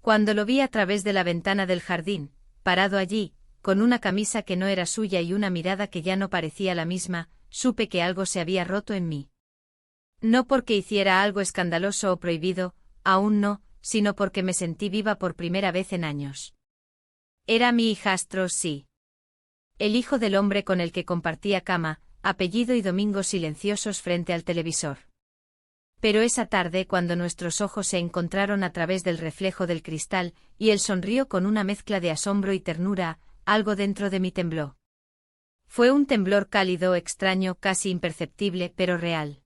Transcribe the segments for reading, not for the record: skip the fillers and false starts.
Cuando lo vi a través de la ventana del jardín, parado allí, con una camisa que no era suya y una mirada que ya no parecía la misma, supe que algo se había roto en mí. No porque hiciera algo escandaloso o prohibido, aún no, sino porque me sentí viva por primera vez en años. Era mi hijastro, sí. El hijo del hombre con el que compartía cama, apellido y domingos silenciosos frente al televisor. Pero esa tarde, cuando nuestros ojos se encontraron a través del reflejo del cristal, y él sonrió con una mezcla de asombro y ternura, algo dentro de mí tembló. Fue un temblor cálido, extraño, casi imperceptible, pero real.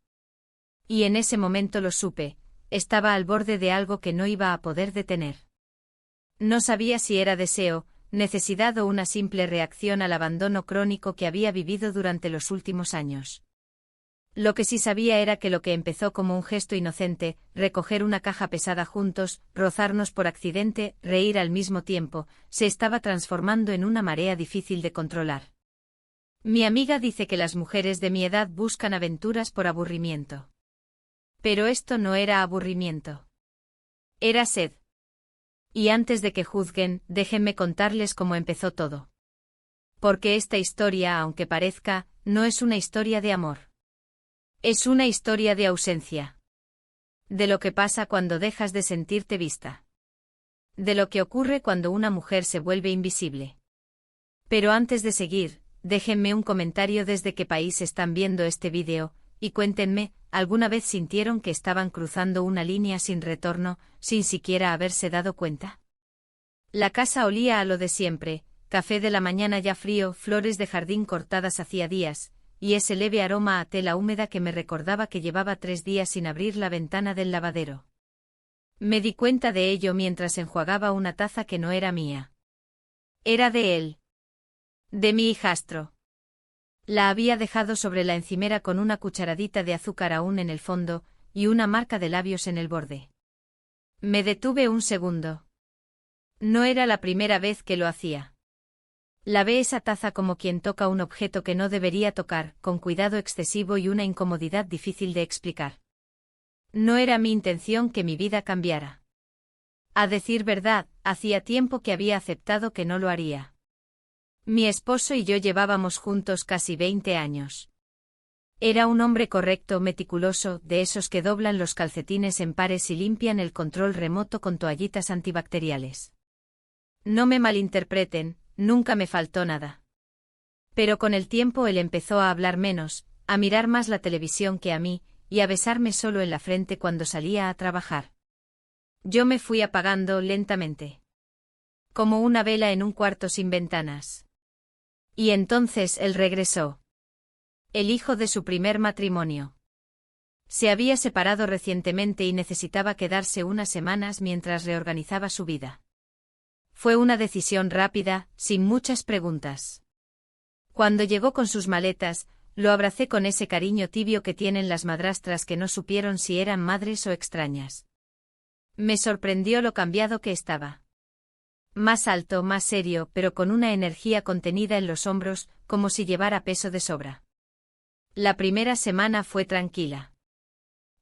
Y en ese momento lo supe, estaba al borde de algo que no iba a poder detener. No sabía si era deseo, necesidad o una simple reacción al abandono crónico que había vivido durante los últimos años. Lo que sí sabía era que lo que empezó como un gesto inocente, recoger una caja pesada juntos, rozarnos por accidente, reír al mismo tiempo, se estaba transformando en una marea difícil de controlar. Mi amiga dice que las mujeres de mi edad buscan aventuras por aburrimiento. Pero esto no era aburrimiento. Era sed. Y antes de que juzguen, déjenme contarles cómo empezó todo. Porque esta historia, aunque parezca, no es una historia de amor. Es una historia de ausencia. De lo que pasa cuando dejas de sentirte vista. De lo que ocurre cuando una mujer se vuelve invisible. Pero antes de seguir, déjenme un comentario desde qué país están viendo este vídeo, y cuéntenme, ¿alguna vez sintieron que estaban cruzando una línea sin retorno, sin siquiera haberse dado cuenta? La casa olía a lo de siempre, café de la mañana ya frío, flores de jardín cortadas hacía días, y ese leve aroma a tela húmeda que me recordaba que llevaba 3 días sin abrir la ventana del lavadero. Me di cuenta de ello mientras enjuagaba una taza que no era mía. Era de él. De mi hijastro. La había dejado sobre la encimera con una cucharadita de azúcar aún en el fondo, y una marca de labios en el borde. Me detuve un segundo. No era la primera vez que lo hacía. Lavé esa taza como quien toca un objeto que no debería tocar, con cuidado excesivo y una incomodidad difícil de explicar. No era mi intención que mi vida cambiara. A decir verdad, hacía tiempo que había aceptado que no lo haría. Mi esposo y yo llevábamos juntos casi 20 años. Era un hombre correcto, meticuloso, de esos que doblan los calcetines en pares y limpian el control remoto con toallitas antibacteriales. No me malinterpreten, nunca me faltó nada. Pero con el tiempo él empezó a hablar menos, a mirar más la televisión que a mí, y a besarme solo en la frente cuando salía a trabajar. Yo me fui apagando lentamente. Como una vela en un cuarto sin ventanas. Y entonces él regresó. El hijo de su primer matrimonio. Se había separado recientemente y necesitaba quedarse unas semanas mientras reorganizaba su vida. Fue una decisión rápida, sin muchas preguntas. Cuando llegó con sus maletas, lo abracé con ese cariño tibio que tienen las madrastras que no supieron si eran madres o extrañas. Me sorprendió lo cambiado que estaba. Más alto, más serio, pero con una energía contenida en los hombros, como si llevara peso de sobra. La primera semana fue tranquila.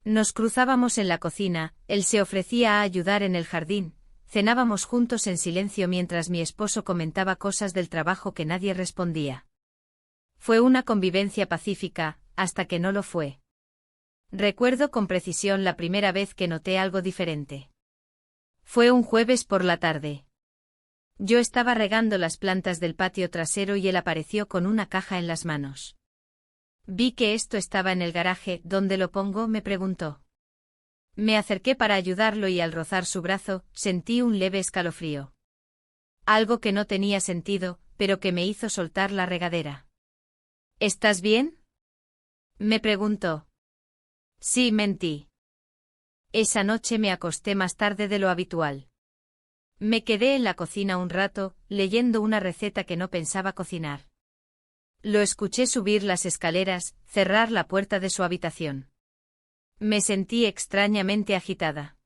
Nos cruzábamos en la cocina, él se ofrecía a ayudar en el jardín, cenábamos juntos en silencio mientras mi esposo comentaba cosas del trabajo que nadie respondía. Fue una convivencia pacífica, hasta que no lo fue. Recuerdo con precisión la primera vez que noté algo diferente. Fue un jueves por la tarde. Yo estaba regando las plantas del patio trasero y él apareció con una caja en las manos. Vi que esto estaba en el garaje. ¿Dónde lo pongo?, me preguntó. Me acerqué para ayudarlo y al rozar su brazo, sentí un leve escalofrío. Algo que no tenía sentido, pero que me hizo soltar la regadera. ¿Estás bien?, me preguntó. Sí, mentí. Esa noche me acosté más tarde de lo habitual. Me quedé en la cocina un rato, leyendo una receta que no pensaba cocinar. Lo escuché subir las escaleras, cerrar la puerta de su habitación. Me sentí extrañamente agitada.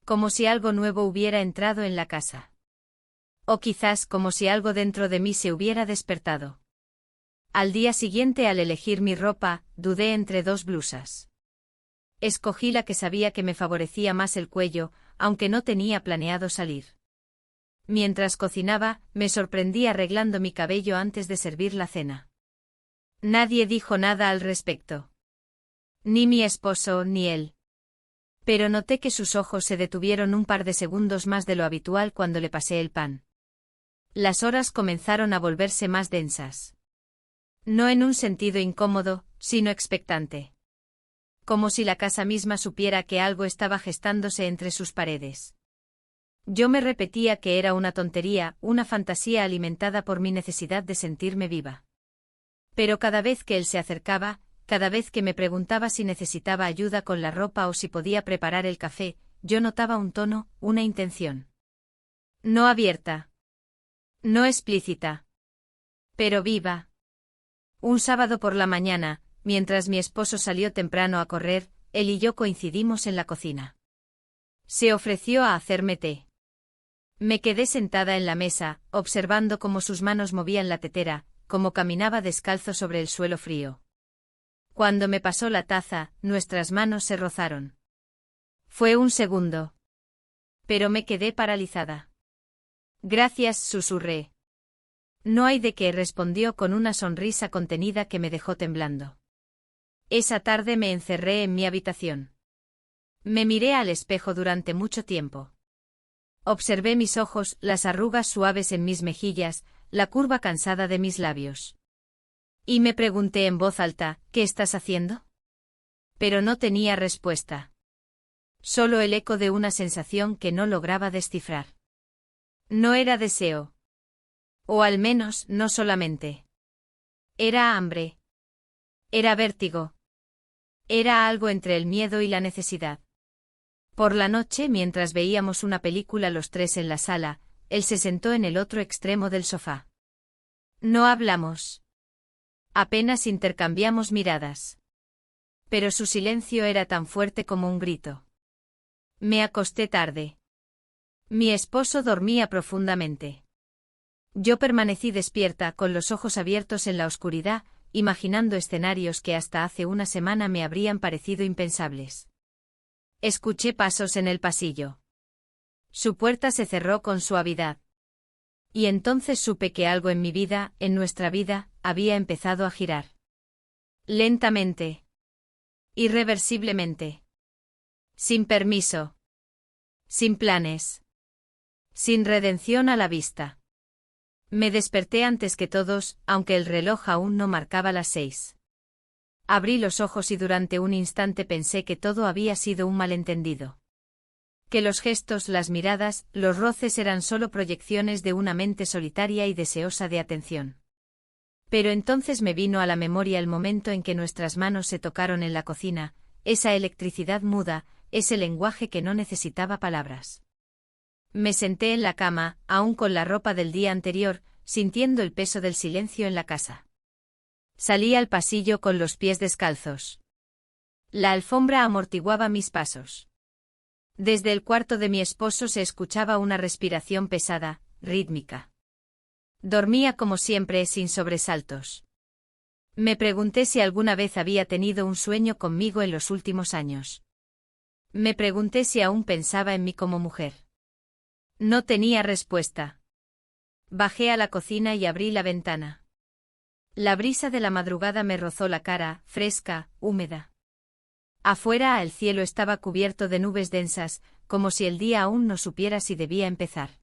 Como si algo nuevo hubiera entrado en la casa. O quizás como si algo dentro de mí se hubiera despertado. Al día siguiente, al elegir mi ropa, dudé entre 2 blusas. Escogí la que sabía que me favorecía más el cuello, aunque no tenía planeado salir. Mientras cocinaba, me sorprendí arreglando mi cabello antes de servir la cena. Nadie dijo nada al respecto. Ni mi esposo ni él. Pero noté que sus ojos se detuvieron un par de segundos más de lo habitual cuando le pasé el pan. Las horas comenzaron a volverse más densas. No en un sentido incómodo, sino expectante. Como si la casa misma supiera que algo estaba gestándose entre sus paredes. Yo me repetía que era una tontería, una fantasía alimentada por mi necesidad de sentirme viva. Pero cada vez que él se acercaba, cada vez que me preguntaba si necesitaba ayuda con la ropa o si podía preparar el café, yo notaba un tono, una intención. No abierta. No explícita. Pero viva. Un sábado por la mañana, mientras mi esposo salió temprano a correr, él y yo coincidimos en la cocina. Se ofreció a hacerme té. Me quedé sentada en la mesa, observando cómo sus manos movían la tetera, cómo caminaba descalzo sobre el suelo frío. Cuando me pasó la taza, nuestras manos se rozaron. Fue un segundo. Pero me quedé paralizada. Gracias, susurré. No hay de qué, respondió con una sonrisa contenida que me dejó temblando. Esa tarde me encerré en mi habitación. Me miré al espejo durante mucho tiempo. Observé mis ojos, las arrugas suaves en mis mejillas, la curva cansada de mis labios. Y me pregunté en voz alta, ¿qué estás haciendo? Pero no tenía respuesta. Solo el eco de una sensación que no lograba descifrar. No era deseo. O al menos, no solamente. Era hambre. Era vértigo. Era algo entre el miedo y la necesidad. Por la noche, mientras veíamos una película los tres en la sala, él se sentó en el otro extremo del sofá. No hablamos. Apenas intercambiamos miradas. Pero su silencio era tan fuerte como un grito. Me acosté tarde. Mi esposo dormía profundamente. Yo permanecí despierta, con los ojos abiertos en la oscuridad, imaginando escenarios que hasta hace una semana me habrían parecido impensables. Escuché pasos en el pasillo. Su puerta se cerró con suavidad. Y entonces supe que algo en mi vida, en nuestra vida, había empezado a girar. Lentamente. Irreversiblemente. Sin permiso. Sin planes. Sin redención a la vista. Me desperté antes que todos, aunque el reloj aún no marcaba las 6. Abrí los ojos y durante un instante pensé que todo había sido un malentendido. Que los gestos, las miradas, los roces eran solo proyecciones de una mente solitaria y deseosa de atención. Pero entonces me vino a la memoria el momento en que nuestras manos se tocaron en la cocina, esa electricidad muda, ese lenguaje que no necesitaba palabras. Me senté en la cama, aún con la ropa del día anterior, sintiendo el peso del silencio en la casa. Salí al pasillo con los pies descalzos. La alfombra amortiguaba mis pasos. Desde el cuarto de mi esposo se escuchaba una respiración pesada, rítmica. Dormía como siempre, sin sobresaltos. Me pregunté si alguna vez había tenido un sueño conmigo en los últimos años. Me pregunté si aún pensaba en mí como mujer. No tenía respuesta. Bajé a la cocina y abrí la ventana. La brisa de la madrugada me rozó la cara, fresca, húmeda. Afuera el cielo estaba cubierto de nubes densas, como si el día aún no supiera si debía empezar.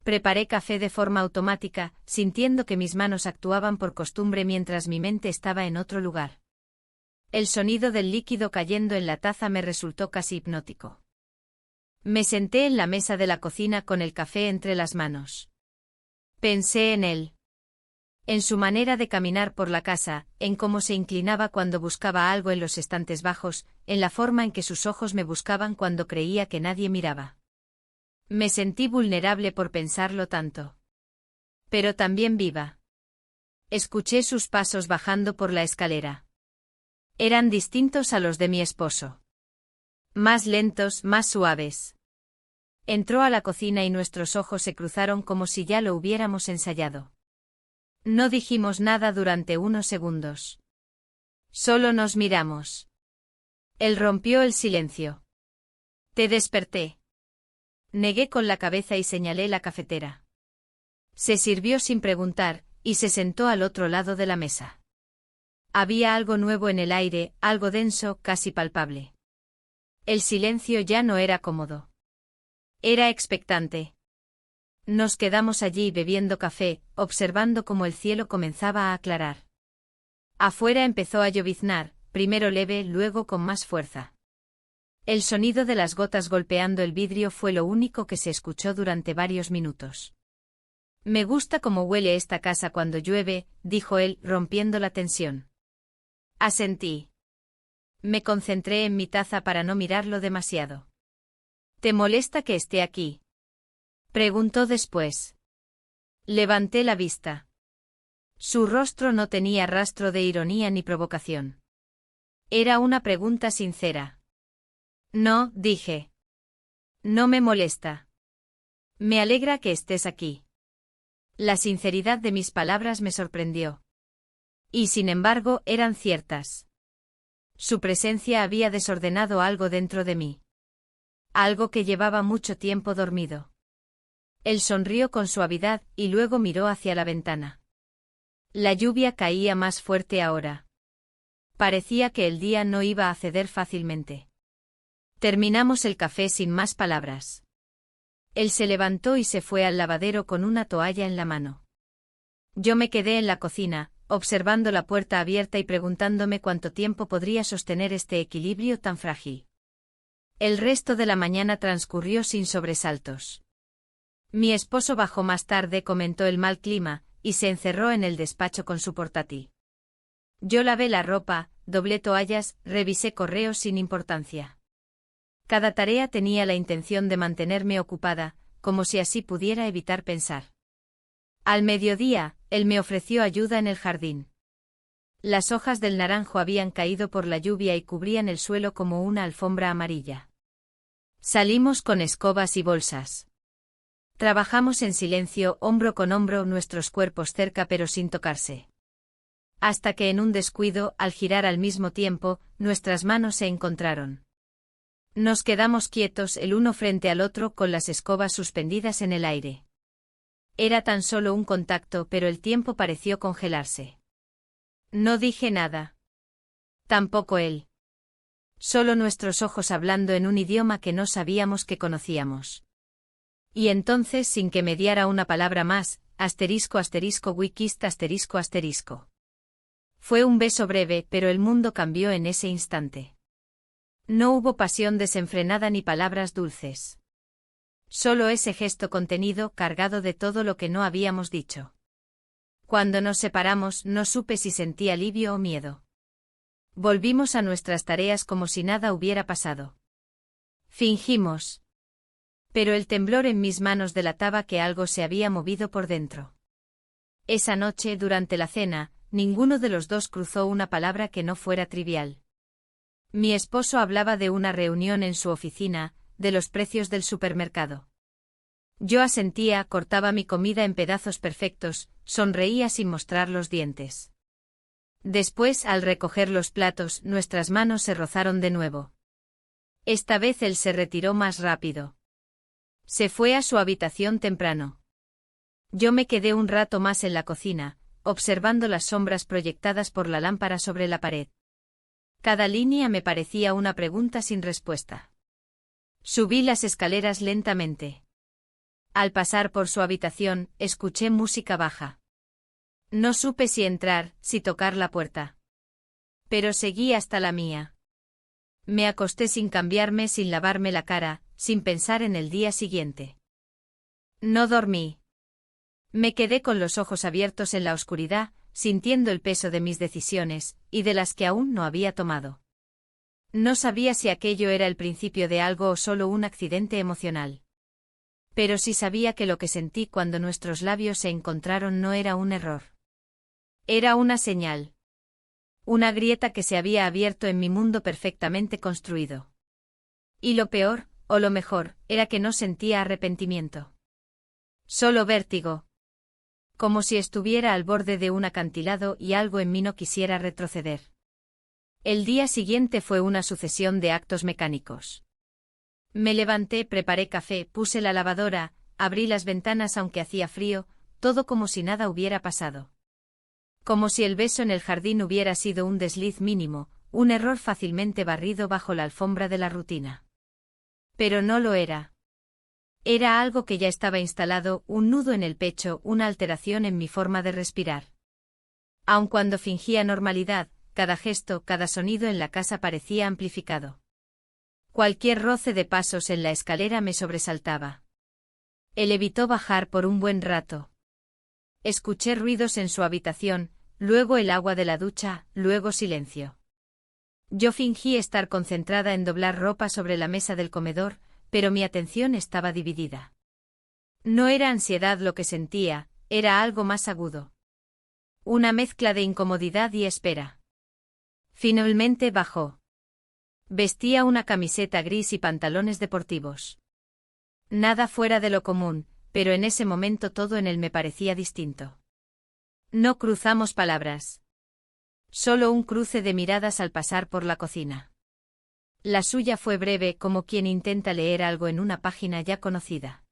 Preparé café de forma automática, sintiendo que mis manos actuaban por costumbre mientras mi mente estaba en otro lugar. El sonido del líquido cayendo en la taza me resultó casi hipnótico. Me senté en la mesa de la cocina con el café entre las manos. Pensé en él. En su manera de caminar por la casa, en cómo se inclinaba cuando buscaba algo en los estantes bajos, en la forma en que sus ojos me buscaban cuando creía que nadie miraba. Me sentí vulnerable por pensarlo tanto. Pero también viva. Escuché sus pasos bajando por la escalera. Eran distintos a los de mi esposo. Más lentos, más suaves. Entró a la cocina y nuestros ojos se cruzaron como si ya lo hubiéramos ensayado. No dijimos nada durante unos segundos. Solo nos miramos. Él rompió el silencio. Te desperté. Negué con la cabeza y señalé la cafetera. Se sirvió sin preguntar, y se sentó al otro lado de la mesa. Había algo nuevo en el aire, algo denso, casi palpable. El silencio ya no era cómodo. Era expectante. Nos quedamos allí bebiendo café, observando cómo el cielo comenzaba a aclarar. Afuera empezó a lloviznar, primero leve, luego con más fuerza. El sonido de las gotas golpeando el vidrio fue lo único que se escuchó durante varios minutos. Me gusta cómo huele esta casa cuando llueve, dijo él, rompiendo la tensión. Asentí. Me concentré en mi taza para no mirarlo demasiado. ¿Te molesta que esté aquí?, preguntó después. Levanté la vista. Su rostro no tenía rastro de ironía ni provocación. Era una pregunta sincera. No, dije. No me molesta. Me alegra que estés aquí. La sinceridad de mis palabras me sorprendió. Y sin embargo, eran ciertas. Su presencia había desordenado algo dentro de mí. Algo que llevaba mucho tiempo dormido. Él sonrió con suavidad y luego miró hacia la ventana. La lluvia caía más fuerte ahora. Parecía que el día no iba a ceder fácilmente. Terminamos el café sin más palabras. Él se levantó y se fue al lavadero con una toalla en la mano. Yo me quedé en la cocina, observando la puerta abierta y preguntándome cuánto tiempo podría sostener este equilibrio tan frágil. El resto de la mañana transcurrió sin sobresaltos. Mi esposo bajó más tarde, comentó el mal clima, y se encerró en el despacho con su portátil. Yo lavé la ropa, doblé toallas, revisé correos sin importancia. Cada tarea tenía la intención de mantenerme ocupada, como si así pudiera evitar pensar. Al mediodía, él me ofreció ayuda en el jardín. Las hojas del naranjo habían caído por la lluvia y cubrían el suelo como una alfombra amarilla. Salimos con escobas y bolsas. Trabajamos en silencio, hombro con hombro, nuestros cuerpos cerca pero sin tocarse. Hasta que en un descuido, al girar al mismo tiempo, nuestras manos se encontraron. Nos quedamos quietos el uno frente al otro con las escobas suspendidas en el aire. Era tan solo un contacto, pero el tiempo pareció congelarse. No dije nada. Tampoco él. Solo nuestros ojos hablando en un idioma que no sabíamos que conocíamos. Y entonces, sin que mediara una palabra más, *wikist*. Fue un beso breve, pero el mundo cambió en ese instante. No hubo pasión desenfrenada ni palabras dulces. Solo ese gesto contenido, cargado de todo lo que no habíamos dicho. Cuando nos separamos, no supe si sentí alivio o miedo. Volvimos a nuestras tareas como si nada hubiera pasado. Fingimos. Pero el temblor en mis manos delataba que algo se había movido por dentro. Esa noche, durante la cena, ninguno de los dos cruzó una palabra que no fuera trivial. Mi esposo hablaba de una reunión en su oficina, de los precios del supermercado. Yo asentía, cortaba mi comida en pedazos perfectos, sonreía sin mostrar los dientes. Después, al recoger los platos, nuestras manos se rozaron de nuevo. Esta vez él se retiró más rápido. Se fue a su habitación temprano. Yo me quedé un rato más en la cocina, observando las sombras proyectadas por la lámpara sobre la pared. Cada línea me parecía una pregunta sin respuesta. Subí las escaleras lentamente. Al pasar por su habitación, escuché música baja. No supe si entrar, si tocar la puerta. Pero seguí hasta la mía. Me acosté sin cambiarme, sin lavarme la cara, sin pensar en el día siguiente. No dormí. Me quedé con los ojos abiertos en la oscuridad, sintiendo el peso de mis decisiones, y de las que aún no había tomado. No sabía si aquello era el principio de algo o solo un accidente emocional. Pero sí sabía que lo que sentí cuando nuestros labios se encontraron no era un error. Era una señal. Una grieta que se había abierto en mi mundo perfectamente construido. Y lo peor, o lo mejor, era que no sentía arrepentimiento. Solo vértigo. Como si estuviera al borde de un acantilado y algo en mí no quisiera retroceder. El día siguiente fue una sucesión de actos mecánicos. Me levanté, preparé café, puse la lavadora, abrí las ventanas aunque hacía frío, todo como si nada hubiera pasado. Como si el beso en el jardín hubiera sido un desliz mínimo, un error fácilmente barrido bajo la alfombra de la rutina. Pero no lo era. Era algo que ya estaba instalado, un nudo en el pecho, una alteración en mi forma de respirar. Aun cuando fingía normalidad, cada gesto, cada sonido en la casa parecía amplificado. Cualquier roce de pasos en la escalera me sobresaltaba. Él evitó bajar por un buen rato. Escuché ruidos en su habitación, luego el agua de la ducha, luego silencio. Yo fingí estar concentrada en doblar ropa sobre la mesa del comedor, pero mi atención estaba dividida. No era ansiedad lo que sentía, era algo más agudo. Una mezcla de incomodidad y espera. Finalmente bajó. Vestía una camiseta gris y pantalones deportivos. Nada fuera de lo común, pero en ese momento todo en él me parecía distinto. No cruzamos palabras. Solo un cruce de miradas al pasar por la cocina. La suya fue breve, como quien intenta leer algo en una página ya conocida.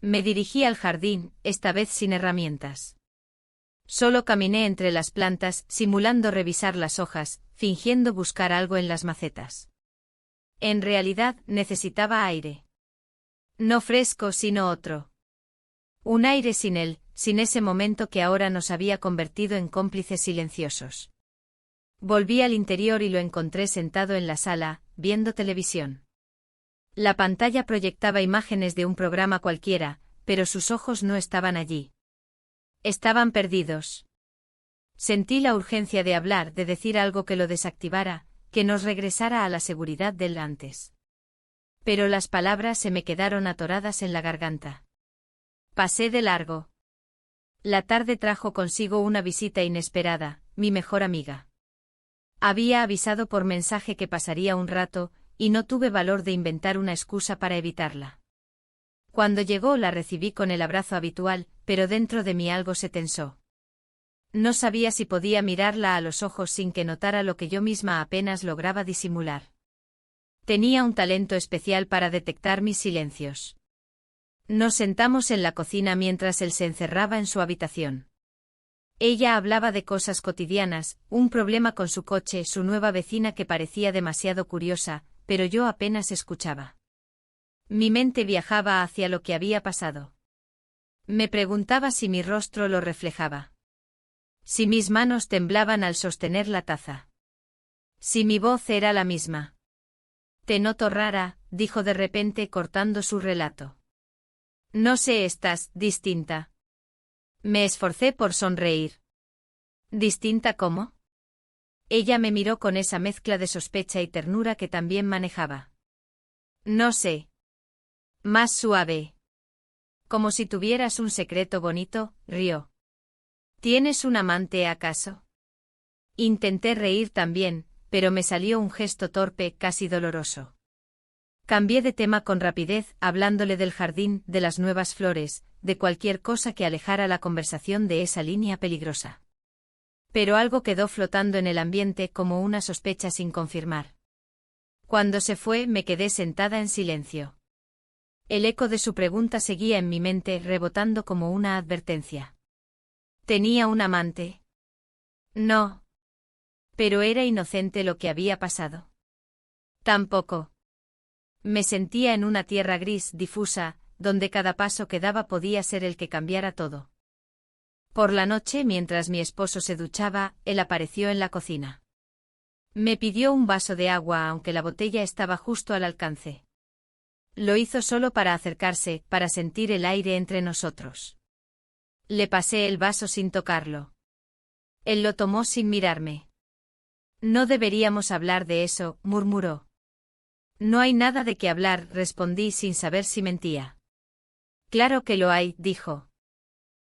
Me dirigí al jardín, esta vez sin herramientas. Solo caminé entre las plantas, simulando revisar las hojas, fingiendo buscar algo en las macetas. En realidad, necesitaba aire. No fresco, sino otro. Un aire sin él, sin ese momento que ahora nos había convertido en cómplices silenciosos. Volví al interior y lo encontré sentado en la sala, viendo televisión. La pantalla proyectaba imágenes de un programa cualquiera, pero sus ojos no estaban allí. Estaban perdidos. Sentí la urgencia de hablar, de decir algo que lo desactivara, que nos regresara a la seguridad del antes. Pero las palabras se me quedaron atoradas en la garganta. Pasé de largo. La tarde trajo consigo una visita inesperada, mi mejor amiga. Había avisado por mensaje que pasaría un rato, y no tuve valor de inventar una excusa para evitarla. Cuando llegó la recibí con el abrazo habitual, pero dentro de mí algo se tensó. No sabía si podía mirarla a los ojos sin que notara lo que yo misma apenas lograba disimular. Tenía un talento especial para detectar mis silencios. Nos sentamos en la cocina mientras él se encerraba en su habitación. Ella hablaba de cosas cotidianas, un problema con su coche, su nueva vecina que parecía demasiado curiosa, pero yo apenas escuchaba. Mi mente viajaba hacia lo que había pasado. Me preguntaba si mi rostro lo reflejaba. Si mis manos temblaban al sostener la taza. Si mi voz era la misma. Te noto rara, dijo de repente cortando su relato. No sé, estás distinta. Me esforcé por sonreír. ¿Distinta cómo? Ella me miró con esa mezcla de sospecha y ternura que también manejaba. No sé. Más suave. Como si tuvieras un secreto bonito, rió. ¿Tienes un amante acaso? Intenté reír también, pero me salió un gesto torpe, casi doloroso. Cambié de tema con rapidez, hablándole del jardín, de las nuevas flores, de cualquier cosa que alejara la conversación de esa línea peligrosa. Pero algo quedó flotando en el ambiente como una sospecha sin confirmar. Cuando se fue, me quedé sentada en silencio. El eco de su pregunta seguía en mi mente, rebotando como una advertencia. ¿Tenía un amante? No. ¿Pero era inocente lo que había pasado? Tampoco. Me sentía en una tierra gris, difusa, donde cada paso que daba podía ser el que cambiara todo. Por la noche, mientras mi esposo se duchaba, él apareció en la cocina. Me pidió un vaso de agua aunque la botella estaba justo al alcance. Lo hizo solo para acercarse, para sentir el aire entre nosotros. Le pasé el vaso sin tocarlo. Él lo tomó sin mirarme. No deberíamos hablar de eso, murmuró. No hay nada de qué hablar, respondí sin saber si mentía. Claro que lo hay, dijo.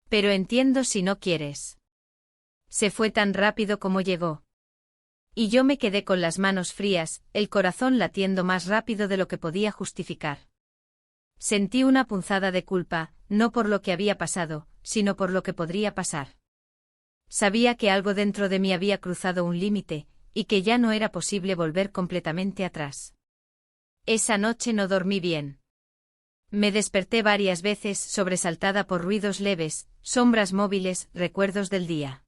Pero entiendo si no quieres. Se fue tan rápido como llegó. Y yo me quedé con las manos frías, el corazón latiendo más rápido de lo que podía justificar. Sentí una punzada de culpa, no por lo que había pasado, sino por lo que podría pasar. Sabía que algo dentro de mí había cruzado un límite, y que ya no era posible volver completamente atrás. Esa noche no dormí bien. Me desperté varias veces sobresaltada por ruidos leves, sombras móviles, recuerdos del día.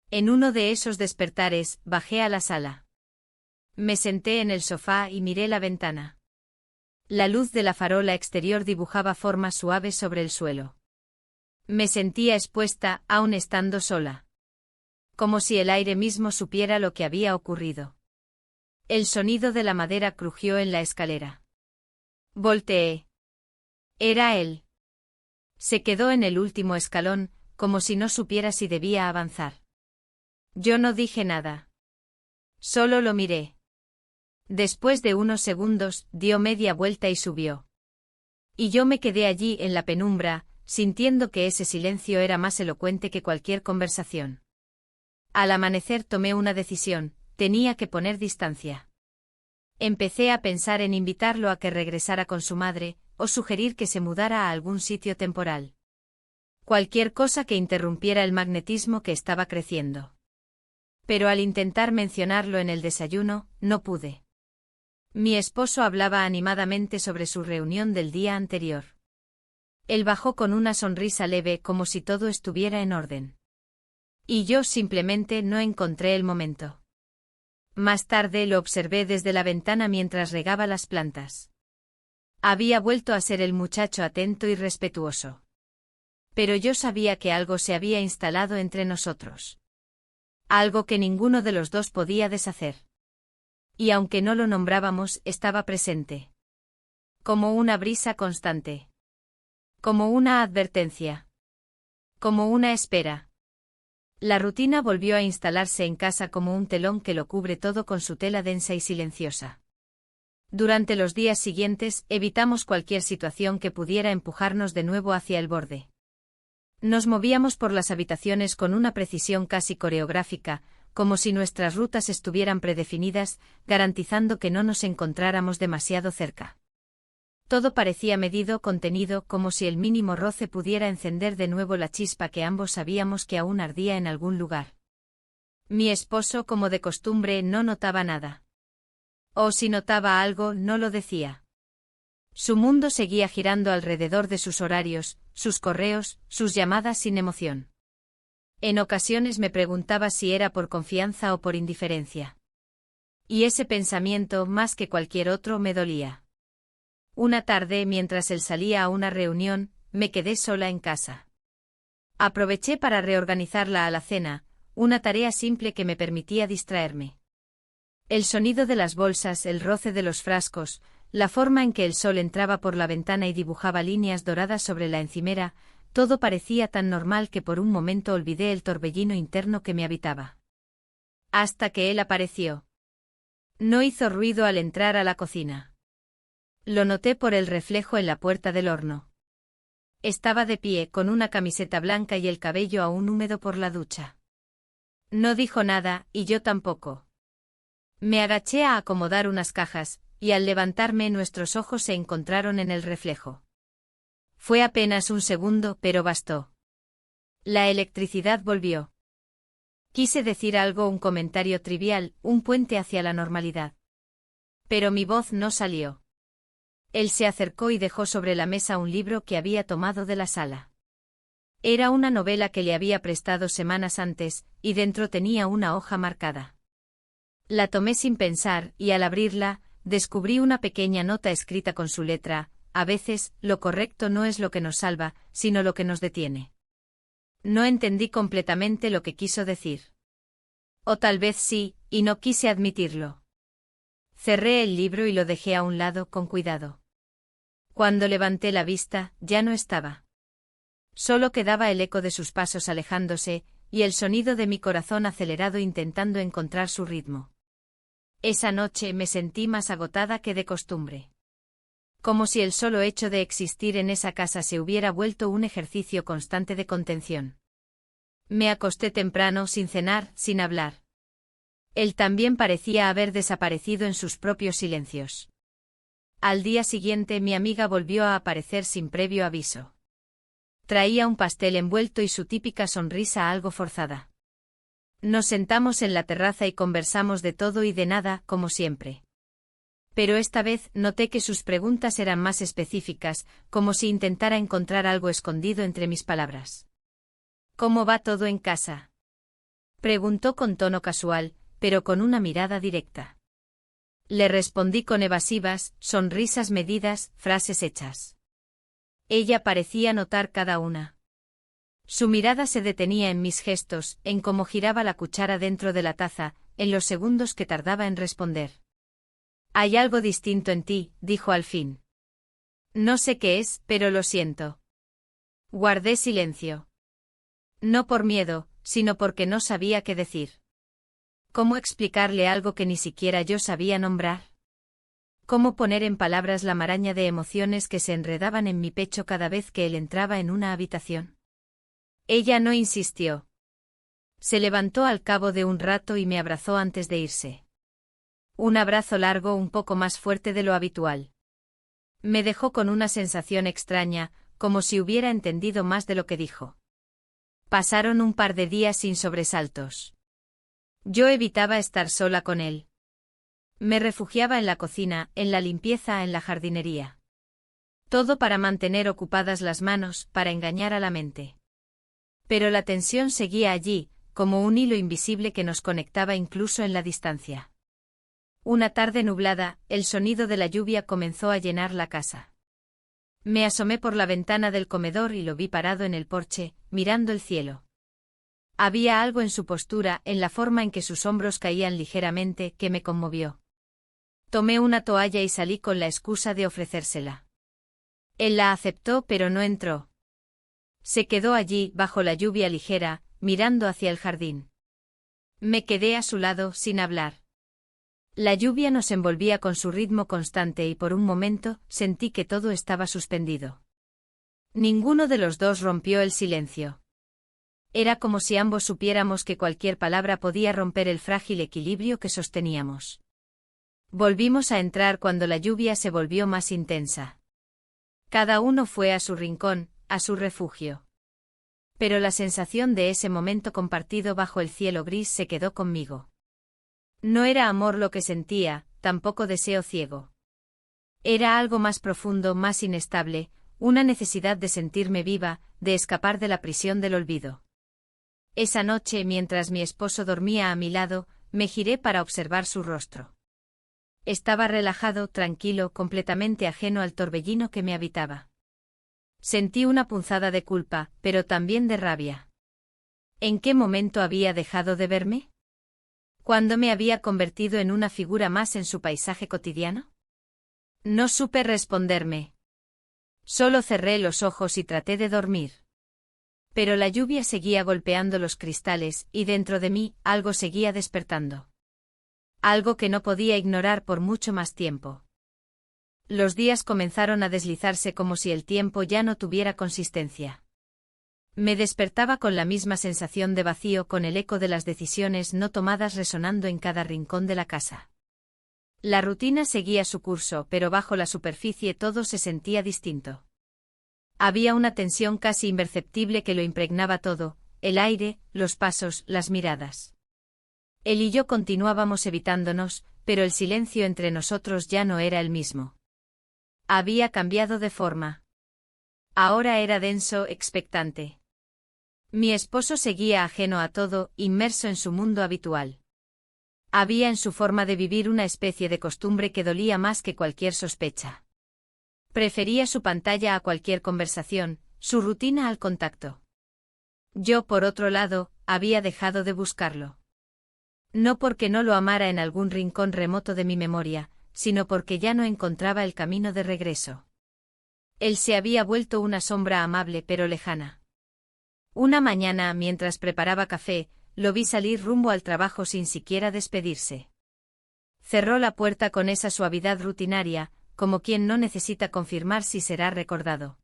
En uno de esos despertares, bajé a la sala. Me senté en el sofá y miré la ventana. La luz de la farola exterior dibujaba formas suaves sobre el suelo. Me sentía expuesta, aun estando sola. Como si el aire mismo supiera lo que había ocurrido. El sonido de la madera crujió en la escalera. Volteé. Era él. Se quedó en el último escalón, como si no supiera si debía avanzar. Yo no dije nada. Solo lo miré. Después de unos segundos, dio media vuelta y subió. Y yo me quedé allí en la penumbra, sintiendo que ese silencio era más elocuente que cualquier conversación. Al amanecer tomé una decisión, tenía que poner distancia. Empecé a pensar en invitarlo a que regresara con su madre, o sugerir que se mudara a algún sitio temporal. Cualquier cosa que interrumpiera el magnetismo que estaba creciendo. Pero al intentar mencionarlo en el desayuno, no pude. Mi esposo hablaba animadamente sobre su reunión del día anterior. Él bajó con una sonrisa leve como si todo estuviera en orden. Y yo simplemente no encontré el momento. Más tarde lo observé desde la ventana mientras regaba las plantas. Había vuelto a ser el muchacho atento y respetuoso. Pero yo sabía que algo se había instalado entre nosotros. Algo que ninguno de los dos podía deshacer. Y aunque no lo nombrábamos, estaba presente. Como una brisa constante. Como una advertencia. Como una espera. La rutina volvió a instalarse en casa como un telón que lo cubre todo con su tela densa y silenciosa. Durante los días siguientes, evitamos cualquier situación que pudiera empujarnos de nuevo hacia el borde. Nos movíamos por las habitaciones con una precisión casi coreográfica, como si nuestras rutas estuvieran predefinidas, garantizando que no nos encontráramos demasiado cerca. Todo parecía medido, contenido, como si el mínimo roce pudiera encender de nuevo la chispa que ambos sabíamos que aún ardía en algún lugar. Mi esposo, como de costumbre, no notaba nada. O si notaba algo, no lo decía. Su mundo seguía girando alrededor de sus horarios, sus correos, sus llamadas sin emoción. En ocasiones me preguntaba si era por confianza o por indiferencia. Y ese pensamiento, más que cualquier otro, me dolía. Una tarde, mientras él salía a una reunión, me quedé sola en casa. Aproveché para reorganizar la alacena, una tarea simple que me permitía distraerme. El sonido de las bolsas, el roce de los frascos, la forma en que el sol entraba por la ventana y dibujaba líneas doradas sobre la encimera, todo parecía tan normal que por un momento olvidé el torbellino interno que me habitaba. Hasta que él apareció. No hizo ruido al entrar a la cocina. Lo noté por el reflejo en la puerta del horno. Estaba de pie con una camiseta blanca y el cabello aún húmedo por la ducha. No dijo nada, y yo tampoco. Me agaché a acomodar unas cajas, y al levantarme nuestros ojos se encontraron en el reflejo. Fue apenas un segundo, pero bastó. La electricidad volvió. Quise decir algo, un comentario trivial, un puente hacia la normalidad. Pero mi voz no salió. Él se acercó y dejó sobre la mesa un libro que había tomado de la sala. Era una novela que le había prestado semanas antes, y dentro tenía una hoja marcada. La tomé sin pensar, y al abrirla, descubrí una pequeña nota escrita con su letra: a veces, lo correcto no es lo que nos salva, sino lo que nos detiene. No entendí completamente lo que quiso decir. O tal vez sí, y no quise admitirlo. Cerré el libro y lo dejé a un lado con cuidado. Cuando levanté la vista, ya no estaba. Solo quedaba el eco de sus pasos alejándose, y el sonido de mi corazón acelerado intentando encontrar su ritmo. Esa noche me sentí más agotada que de costumbre. Como si el solo hecho de existir en esa casa se hubiera vuelto un ejercicio constante de contención. Me acosté temprano, sin cenar, sin hablar. Él también parecía haber desaparecido en sus propios silencios. Al día siguiente mi amiga volvió a aparecer sin previo aviso. Traía un pastel envuelto y su típica sonrisa algo forzada. Nos sentamos en la terraza y conversamos de todo y de nada, como siempre. Pero esta vez noté que sus preguntas eran más específicas, como si intentara encontrar algo escondido entre mis palabras. ¿Cómo va todo en casa? Preguntó con tono casual, pero con una mirada directa. Le respondí con evasivas, sonrisas medidas, frases hechas. Ella parecía notar cada una. Su mirada se detenía en mis gestos, en cómo giraba la cuchara dentro de la taza, en los segundos que tardaba en responder. Hay algo distinto en ti, dijo al fin. No sé qué es, pero lo siento. Guardé silencio. No por miedo, sino porque no sabía qué decir. ¿Cómo explicarle algo que ni siquiera yo sabía nombrar? ¿Cómo poner en palabras la maraña de emociones que se enredaban en mi pecho cada vez que él entraba en una habitación? Ella no insistió. Se levantó al cabo de un rato y me abrazó antes de irse. Un abrazo largo un poco más fuerte de lo habitual. Me dejó con una sensación extraña, como si hubiera entendido más de lo que dijo. Pasaron un par de días sin sobresaltos. Yo evitaba estar sola con él. Me refugiaba en la cocina, en la limpieza, en la jardinería. Todo para mantener ocupadas las manos, para engañar a la mente. Pero la tensión seguía allí, como un hilo invisible que nos conectaba incluso en la distancia. Una tarde nublada, el sonido de la lluvia comenzó a llenar la casa. Me asomé por la ventana del comedor y lo vi parado en el porche, mirando el cielo. Había algo en su postura, en la forma en que sus hombros caían ligeramente, que me conmovió. Tomé una toalla y salí con la excusa de ofrecérsela. Él la aceptó pero no entró. Se quedó allí, bajo la lluvia ligera, mirando hacia el jardín. Me quedé a su lado, sin hablar. La lluvia nos envolvía con su ritmo constante y por un momento sentí que todo estaba suspendido. Ninguno de los dos rompió el silencio. Era como si ambos supiéramos que cualquier palabra podía romper el frágil equilibrio que sosteníamos. Volvimos a entrar cuando la lluvia se volvió más intensa. Cada uno fue a su rincón, a su refugio. Pero la sensación de ese momento compartido bajo el cielo gris se quedó conmigo. No era amor lo que sentía, tampoco deseo ciego. Era algo más profundo, más inestable, una necesidad de sentirme viva, de escapar de la prisión del olvido. Esa noche, mientras mi esposo dormía a mi lado, me giré para observar su rostro. Estaba relajado, tranquilo, completamente ajeno al torbellino que me habitaba. Sentí una punzada de culpa, pero también de rabia. ¿En qué momento había dejado de verme? ¿Cuándo me había convertido en una figura más en su paisaje cotidiano? No supe responderme. Solo cerré los ojos y traté de dormir. Pero la lluvia seguía golpeando los cristales y dentro de mí algo seguía despertando. Algo que no podía ignorar por mucho más tiempo. Los días comenzaron a deslizarse como si el tiempo ya no tuviera consistencia. Me despertaba con la misma sensación de vacío, con el eco de las decisiones no tomadas resonando en cada rincón de la casa. La rutina seguía su curso, pero bajo la superficie todo se sentía distinto. Había una tensión casi imperceptible que lo impregnaba todo, el aire, los pasos, las miradas. Él y yo continuábamos evitándonos, pero el silencio entre nosotros ya no era el mismo. Había cambiado de forma. Ahora era denso, expectante. Mi esposo seguía ajeno a todo, inmerso en su mundo habitual. Había en su forma de vivir una especie de costumbre que dolía más que cualquier sospecha. Prefería su pantalla a cualquier conversación, su rutina al contacto. Yo, por otro lado, había dejado de buscarlo. No porque no lo amara en algún rincón remoto de mi memoria, sino porque ya no encontraba el camino de regreso. Él se había vuelto una sombra amable pero lejana. Una mañana, mientras preparaba café, lo vi salir rumbo al trabajo sin siquiera despedirse. Cerró la puerta con esa suavidad rutinaria, como quien no necesita confirmar si será recordado.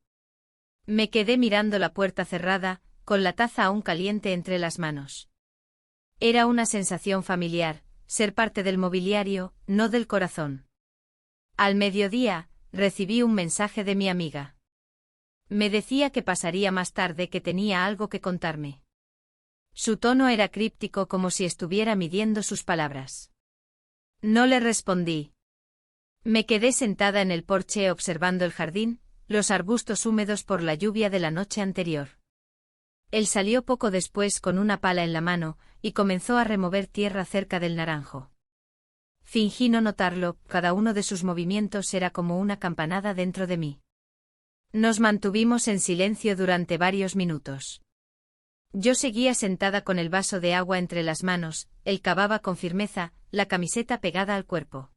Me quedé mirando la puerta cerrada, con la taza aún caliente entre las manos. Era una sensación familiar, ser parte del mobiliario, no del corazón. Al mediodía, recibí un mensaje de mi amiga. Me decía que pasaría más tarde, que tenía algo que contarme. Su tono era críptico, como si estuviera midiendo sus palabras. No le respondí. Me quedé sentada en el porche observando el jardín, los arbustos húmedos por la lluvia de la noche anterior. Él salió poco después con una pala en la mano, y comenzó a remover tierra cerca del naranjo. Fingí no notarlo, cada uno de sus movimientos era como una campanada dentro de mí. Nos mantuvimos en silencio durante varios minutos. Yo seguía sentada con el vaso de agua entre las manos, él cavaba con firmeza, la camiseta pegada al cuerpo.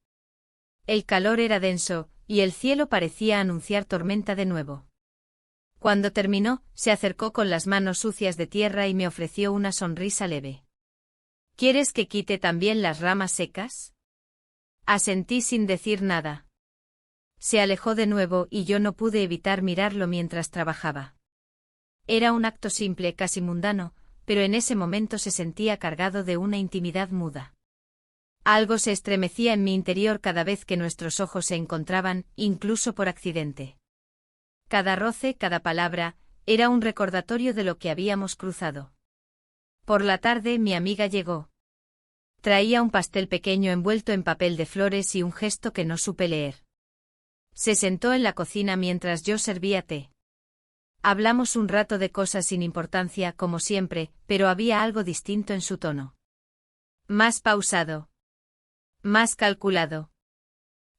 El calor era denso, y el cielo parecía anunciar tormenta de nuevo. Cuando terminó, se acercó con las manos sucias de tierra y me ofreció una sonrisa leve. ¿Quieres que quite también las ramas secas? Asentí sin decir nada. Se alejó de nuevo y yo no pude evitar mirarlo mientras trabajaba. Era un acto simple, casi mundano, pero en ese momento se sentía cargado de una intimidad muda. Algo se estremecía en mi interior cada vez que nuestros ojos se encontraban, incluso por accidente. Cada roce, cada palabra, era un recordatorio de lo que habíamos cruzado. Por la tarde mi amiga llegó. Traía un pastel pequeño envuelto en papel de flores y un gesto que no supe leer. Se sentó en la cocina mientras yo servía té. Hablamos un rato de cosas sin importancia como siempre, pero había algo distinto en su tono. Más pausado. Más calculado.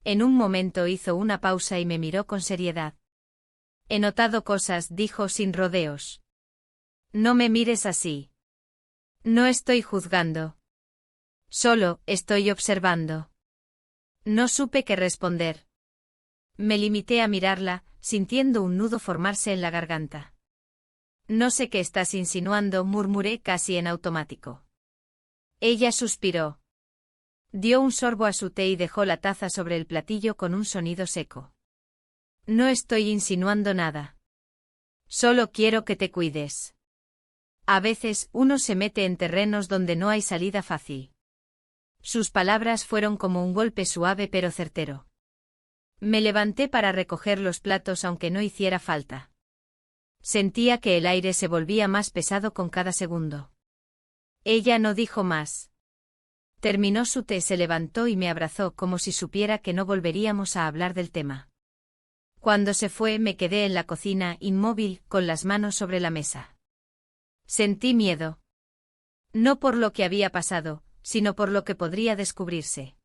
En un momento hizo una pausa y me miró con seriedad. He notado cosas, dijo sin rodeos. No me mires así. No estoy juzgando. Solo estoy observando. No supe qué responder. Me limité a mirarla, sintiendo un nudo formarse en la garganta. No sé qué estás insinuando, murmuré casi en automático. Ella suspiró. Dio un sorbo a su té y dejó la taza sobre el platillo con un sonido seco. No estoy insinuando nada. Solo quiero que te cuides. A veces uno se mete en terrenos donde no hay salida fácil. Sus palabras fueron como un golpe suave pero certero. Me levanté para recoger los platos aunque no hiciera falta. Sentía que el aire se volvía más pesado con cada segundo. Ella no dijo más. Terminó su té, se levantó y me abrazó como si supiera que no volveríamos a hablar del tema. Cuando se fue me quedé en la cocina, inmóvil, con las manos sobre la mesa. Sentí miedo. No por lo que había pasado, sino por lo que podría descubrirse.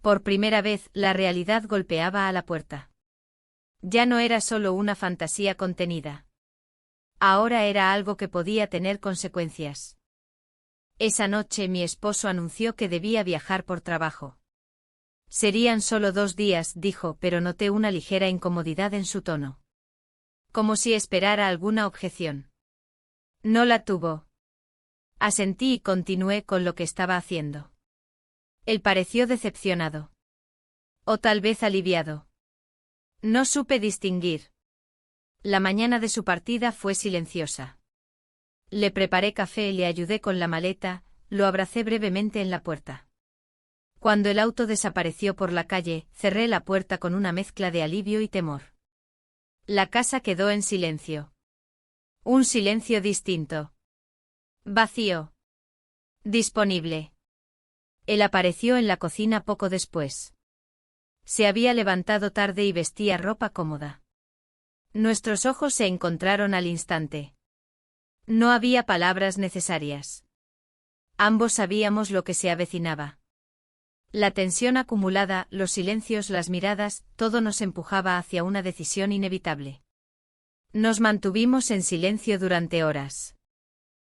Por primera vez, la realidad golpeaba a la puerta. Ya no era solo una fantasía contenida. Ahora era algo que podía tener consecuencias. Esa noche mi esposo anunció que debía viajar por trabajo. Serían solo 2 días, dijo, pero noté una ligera incomodidad en su tono. Como si esperara alguna objeción. No la tuvo. Asentí y continué con lo que estaba haciendo. Él pareció decepcionado. O tal vez aliviado. No supe distinguir. La mañana de su partida fue silenciosa. Le preparé café, le ayudé con la maleta, lo abracé brevemente en la puerta. Cuando el auto desapareció por la calle, cerré la puerta con una mezcla de alivio y temor. La casa quedó en silencio. Un silencio distinto. Vacío. Disponible. Él apareció en la cocina poco después. Se había levantado tarde y vestía ropa cómoda. Nuestros ojos se encontraron al instante. No había palabras necesarias. Ambos sabíamos lo que se avecinaba. La tensión acumulada, los silencios, las miradas, todo nos empujaba hacia una decisión inevitable. Nos mantuvimos en silencio durante horas.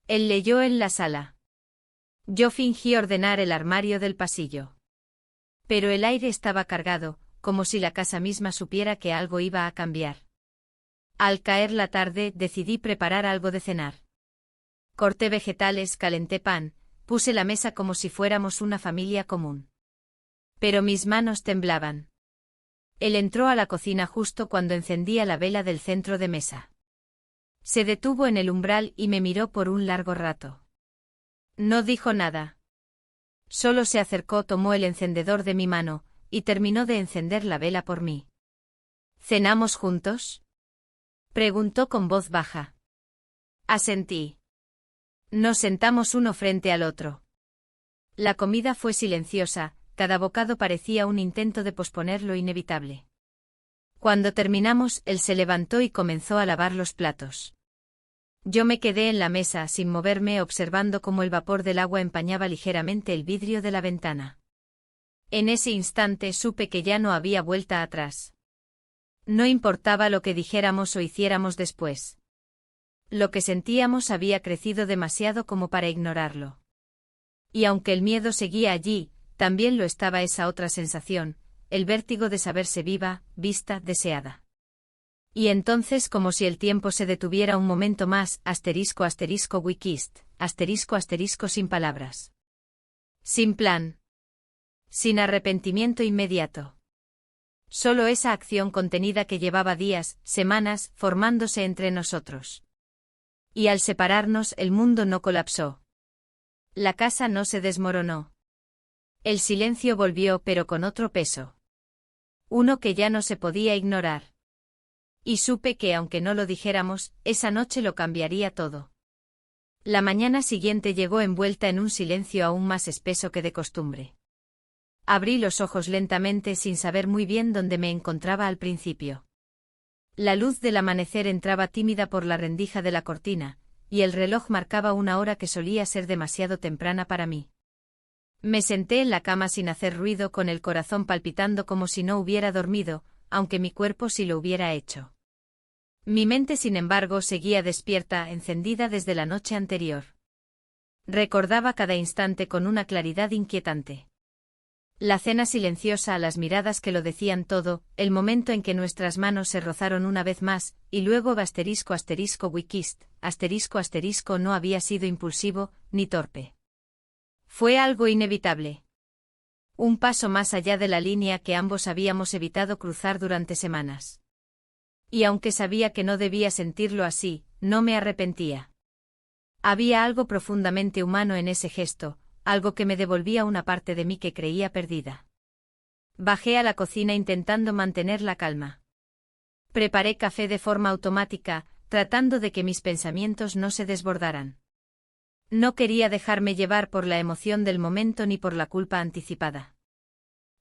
Él leyó en la sala. Yo fingí ordenar el armario del pasillo. Pero el aire estaba cargado, como si la casa misma supiera que algo iba a cambiar. Al caer la tarde, decidí preparar algo de cenar. Corté vegetales, calenté pan, puse la mesa como si fuéramos una familia común. Pero mis manos temblaban. Él entró a la cocina justo cuando encendía la vela del centro de mesa. Se detuvo en el umbral y me miró por un largo rato. No dijo nada. Solo se acercó, tomó el encendedor de mi mano, y terminó de encender la vela por mí. ¿Cenamos juntos?, preguntó con voz baja. Asentí. Nos sentamos uno frente al otro. La comida fue silenciosa, cada bocado parecía un intento de posponer lo inevitable. Cuando terminamos, él se levantó y comenzó a lavar los platos. Yo me quedé en la mesa sin moverme observando cómo el vapor del agua empañaba ligeramente el vidrio de la ventana. En ese instante supe que ya no había vuelta atrás. No importaba lo que dijéramos o hiciéramos después. Lo que sentíamos había crecido demasiado como para ignorarlo. Y aunque el miedo seguía allí, también lo estaba esa otra sensación, el vértigo de saberse viva, vista, deseada. Y entonces, como si el tiempo se detuviera un momento más, **wikist, sin palabras. Sin plan. Sin arrepentimiento inmediato. Solo esa acción contenida que llevaba días, semanas, formándose entre nosotros. Y al separarnos, el mundo no colapsó. La casa no se desmoronó. El silencio volvió, pero con otro peso. Uno que ya no se podía ignorar. Y supe que, aunque no lo dijéramos, esa noche lo cambiaría todo. La mañana siguiente llegó envuelta en un silencio aún más espeso que de costumbre. Abrí los ojos lentamente sin saber muy bien dónde me encontraba al principio. La luz del amanecer entraba tímida por la rendija de la cortina, y el reloj marcaba una hora que solía ser demasiado temprana para mí. Me senté en la cama sin hacer ruido, con el corazón palpitando como si no hubiera dormido, aunque mi cuerpo sí lo hubiera hecho. Mi mente, sin embargo, seguía despierta, encendida desde la noche anterior. Recordaba cada instante con una claridad inquietante. La cena silenciosa, las miradas que lo decían todo, el momento en que nuestras manos se rozaron una vez más, y luego **wikist, no había sido impulsivo, ni torpe. Fue algo inevitable. Un paso más allá de la línea que ambos habíamos evitado cruzar durante semanas. Y aunque sabía que no debía sentirlo así, no me arrepentía. Había algo profundamente humano en ese gesto, algo que me devolvía una parte de mí que creía perdida. Bajé a la cocina intentando mantener la calma. Preparé café de forma automática, tratando de que mis pensamientos no se desbordaran. No quería dejarme llevar por la emoción del momento ni por la culpa anticipada.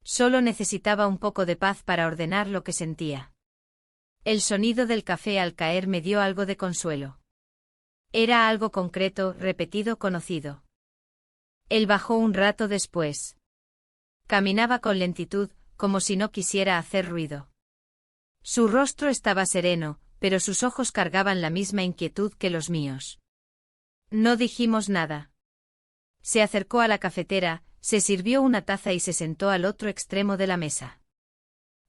Solo necesitaba un poco de paz para ordenar lo que sentía. El sonido del café al caer me dio algo de consuelo. Era algo concreto, repetido, conocido. Él bajó un rato después. Caminaba con lentitud, como si no quisiera hacer ruido. Su rostro estaba sereno, pero sus ojos cargaban la misma inquietud que los míos. No dijimos nada. Se acercó a la cafetera, se sirvió una taza y se sentó al otro extremo de la mesa.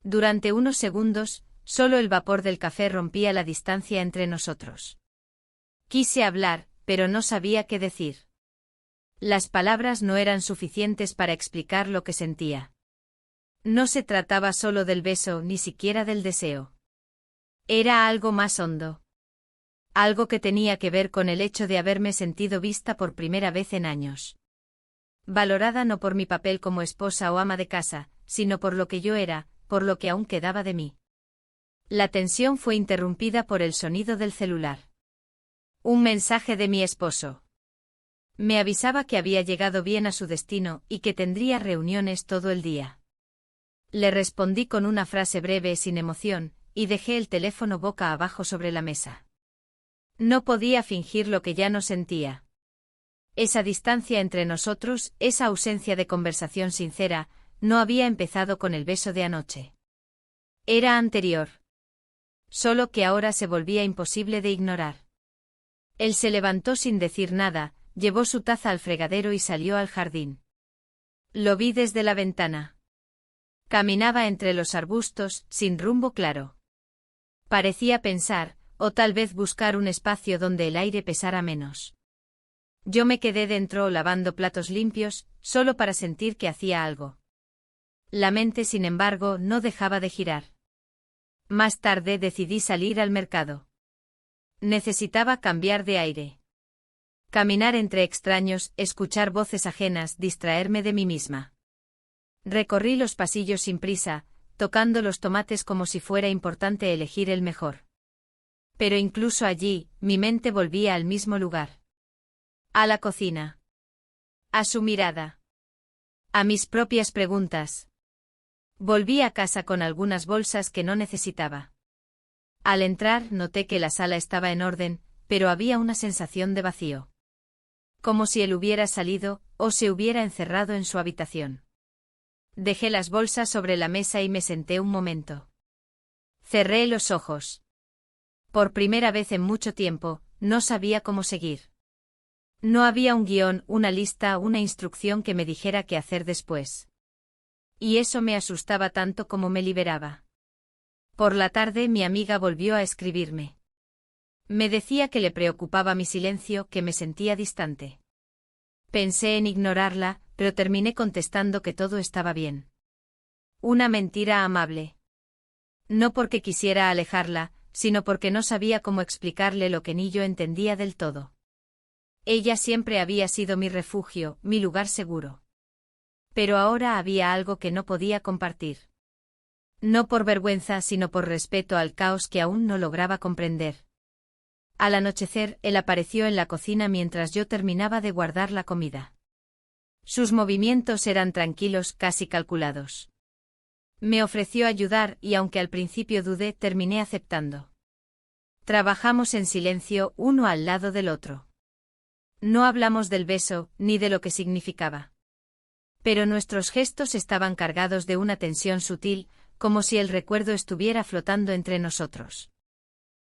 Durante unos segundos, solo el vapor del café rompía la distancia entre nosotros. Quise hablar, pero no sabía qué decir. Las palabras no eran suficientes para explicar lo que sentía. No se trataba solo del beso, ni siquiera del deseo. Era algo más hondo. Algo que tenía que ver con el hecho de haberme sentido vista por primera vez en años. Valorada no por mi papel como esposa o ama de casa, sino por lo que yo era, por lo que aún quedaba de mí. La tensión fue interrumpida por el sonido del celular. Un mensaje de mi esposo. Me avisaba que había llegado bien a su destino y que tendría reuniones todo el día. Le respondí con una frase breve sin emoción, y dejé el teléfono boca abajo sobre la mesa. No podía fingir lo que ya no sentía. Esa distancia entre nosotros, esa ausencia de conversación sincera, no había empezado con el beso de anoche. Era anterior. Solo que ahora se volvía imposible de ignorar. Él se levantó sin decir nada, llevó su taza al fregadero y salió al jardín. Lo vi desde la ventana. Caminaba entre los arbustos, sin rumbo claro. Parecía pensar, o tal vez buscar un espacio donde el aire pesara menos. Yo me quedé dentro lavando platos limpios, solo para sentir que hacía algo. La mente, sin embargo, no dejaba de girar. Más tarde decidí salir al mercado. Necesitaba cambiar de aire. Caminar entre extraños, escuchar voces ajenas, distraerme de mí misma. Recorrí los pasillos sin prisa, tocando los tomates como si fuera importante elegir el mejor. Pero incluso allí, mi mente volvía al mismo lugar. A la cocina. A su mirada. A mis propias preguntas. Volví a casa con algunas bolsas que no necesitaba. Al entrar noté que la sala estaba en orden, pero había una sensación de vacío. Como si él hubiera salido, o se hubiera encerrado en su habitación. Dejé las bolsas sobre la mesa y me senté un momento. Cerré los ojos. Por primera vez en mucho tiempo, no sabía cómo seguir. No había un guión, una lista, una instrucción que me dijera qué hacer después. Y eso me asustaba tanto como me liberaba. Por la tarde mi amiga volvió a escribirme. Me decía que le preocupaba mi silencio, que me sentía distante. Pensé en ignorarla, pero terminé contestando que todo estaba bien. Una mentira amable. No porque quisiera alejarla, sino porque no sabía cómo explicarle lo que ni yo entendía del todo. Ella siempre había sido mi refugio, mi lugar seguro. Pero ahora había algo que no podía compartir. No por vergüenza, sino por respeto al caos que aún no lograba comprender. Al anochecer, él apareció en la cocina mientras yo terminaba de guardar la comida. Sus movimientos eran tranquilos, casi calculados. Me ofreció ayudar y aunque al principio dudé, terminé aceptando. Trabajamos en silencio, uno al lado del otro. No hablamos del beso, ni de lo que significaba. Pero nuestros gestos estaban cargados de una tensión sutil, como si el recuerdo estuviera flotando entre nosotros.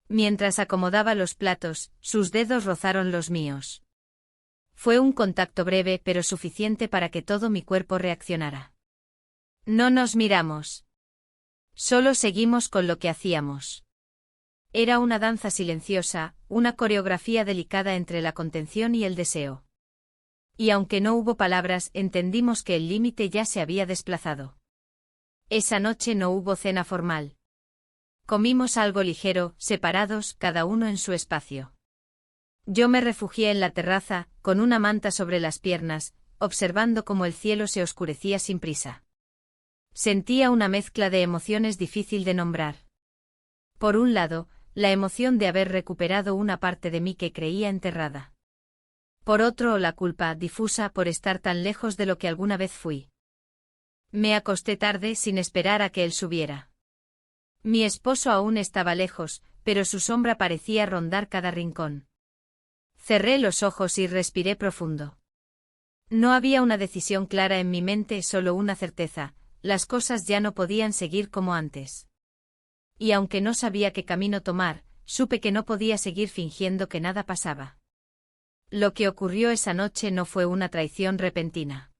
Mientras acomodaba los platos, sus dedos rozaron los míos. Fue un contacto breve pero suficiente para que todo mi cuerpo reaccionara. No nos miramos. Solo seguimos con lo que hacíamos. Era una danza silenciosa, una coreografía delicada entre la contención y el deseo. Y aunque no hubo palabras, entendimos que el límite ya se había desplazado. Esa noche no hubo cena formal. Comimos algo ligero, separados, cada uno en su espacio. Yo me refugié en la terraza, con una manta sobre las piernas, observando cómo el cielo se oscurecía sin prisa. Sentía una mezcla de emociones difícil de nombrar. Por un lado, la emoción de haber recuperado una parte de mí que creía enterrada. Por otro, la culpa difusa por estar tan lejos de lo que alguna vez fui. Me acosté tarde sin esperar a que él subiera. Mi esposo aún estaba lejos, pero su sombra parecía rondar cada rincón. Cerré los ojos y respiré profundo. No había una decisión clara en mi mente, solo una certeza: las cosas ya no podían seguir como antes. Y aunque no sabía qué camino tomar, supe que no podía seguir fingiendo que nada pasaba. Lo que ocurrió esa noche no fue una traición repentina.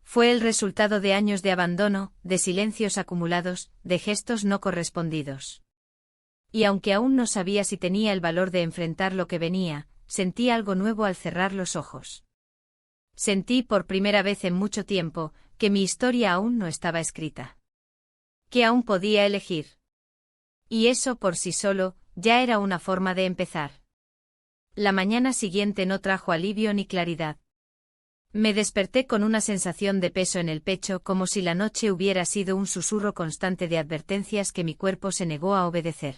Fue el resultado de años de abandono, de silencios acumulados, de gestos no correspondidos. Y aunque aún no sabía si tenía el valor de enfrentar lo que venía, sentí algo nuevo al cerrar los ojos. Sentí por primera vez en mucho tiempo que mi historia aún no estaba escrita. Que aún podía elegir. Y eso por sí solo, ya era una forma de empezar. La mañana siguiente no trajo alivio ni claridad. Me desperté con una sensación de peso en el pecho, como si la noche hubiera sido un susurro constante de advertencias que mi cuerpo se negó a obedecer.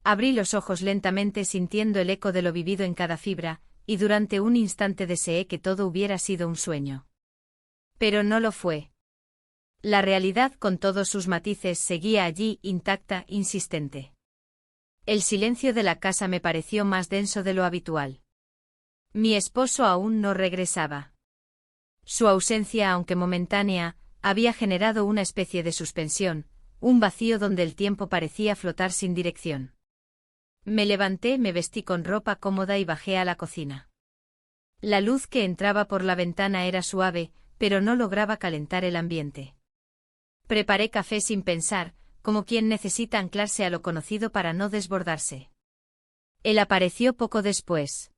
Abrí los ojos lentamente sintiendo el eco de lo vivido en cada fibra, y durante un instante deseé que todo hubiera sido un sueño. Pero no lo fue. La realidad con todos sus matices seguía allí, intacta, insistente. El silencio de la casa me pareció más denso de lo habitual. Mi esposo aún no regresaba. Su ausencia, aunque momentánea, había generado una especie de suspensión, un vacío donde el tiempo parecía flotar sin dirección. Me levanté, me vestí con ropa cómoda y bajé a la cocina. La luz que entraba por la ventana era suave, pero no lograba calentar el ambiente. Preparé café sin pensar, como quien necesita anclarse a lo conocido para no desbordarse. Él apareció poco después.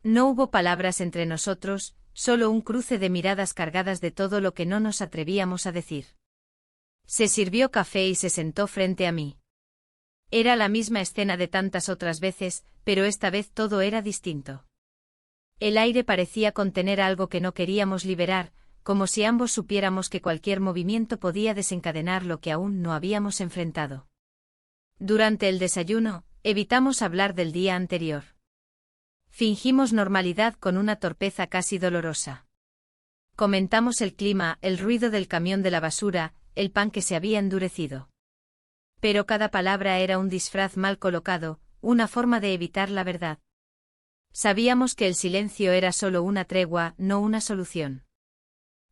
No hubo palabras entre nosotros, solo un cruce de miradas cargadas de todo lo que no nos atrevíamos a decir. Se sirvió café y se sentó frente a mí. Era la misma escena de tantas otras veces, pero esta vez todo era distinto. El aire parecía contener algo que no queríamos liberar, como si ambos supiéramos que cualquier movimiento podía desencadenar lo que aún no habíamos enfrentado. Durante el desayuno, evitamos hablar del día anterior. Fingimos normalidad con una torpeza casi dolorosa. Comentamos el clima, el ruido del camión de la basura, el pan que se había endurecido. Pero cada palabra era un disfraz mal colocado, una forma de evitar la verdad. Sabíamos que el silencio era solo una tregua, no una solución.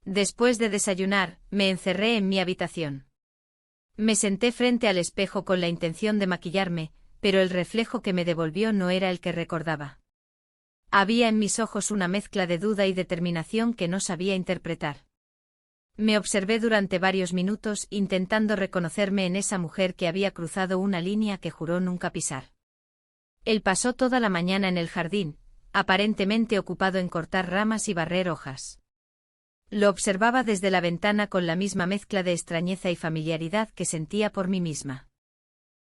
Después de desayunar, me encerré en mi habitación. Me senté frente al espejo con la intención de maquillarme, pero el reflejo que me devolvió no era el que recordaba. Había en mis ojos una mezcla de duda y determinación que no sabía interpretar. Me observé durante varios minutos intentando reconocerme en esa mujer que había cruzado una línea que juró nunca pisar. Él pasó toda la mañana en el jardín, aparentemente ocupado en cortar ramas y barrer hojas. Lo observaba desde la ventana con la misma mezcla de extrañeza y familiaridad que sentía por mí misma.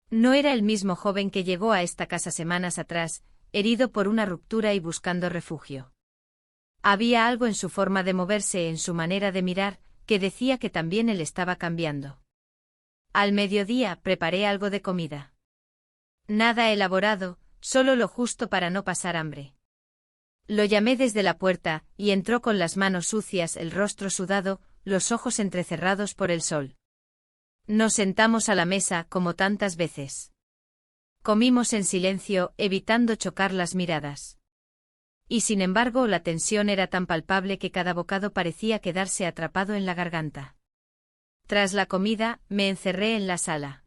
No era el mismo joven que llegó a esta casa semanas atrás, herido por una ruptura y buscando refugio. Había algo en su forma de moverse, en su manera de mirar, que decía que también él estaba cambiando. Al mediodía preparé algo de comida. Nada elaborado, solo lo justo para no pasar hambre. Lo llamé desde la puerta, y entró con las manos sucias, el rostro sudado, los ojos entrecerrados por el sol. Nos sentamos a la mesa, como tantas veces. Comimos en silencio, evitando chocar las miradas. Y sin embargo la tensión era tan palpable que cada bocado parecía quedarse atrapado en la garganta. Tras la comida, me encerré en la sala.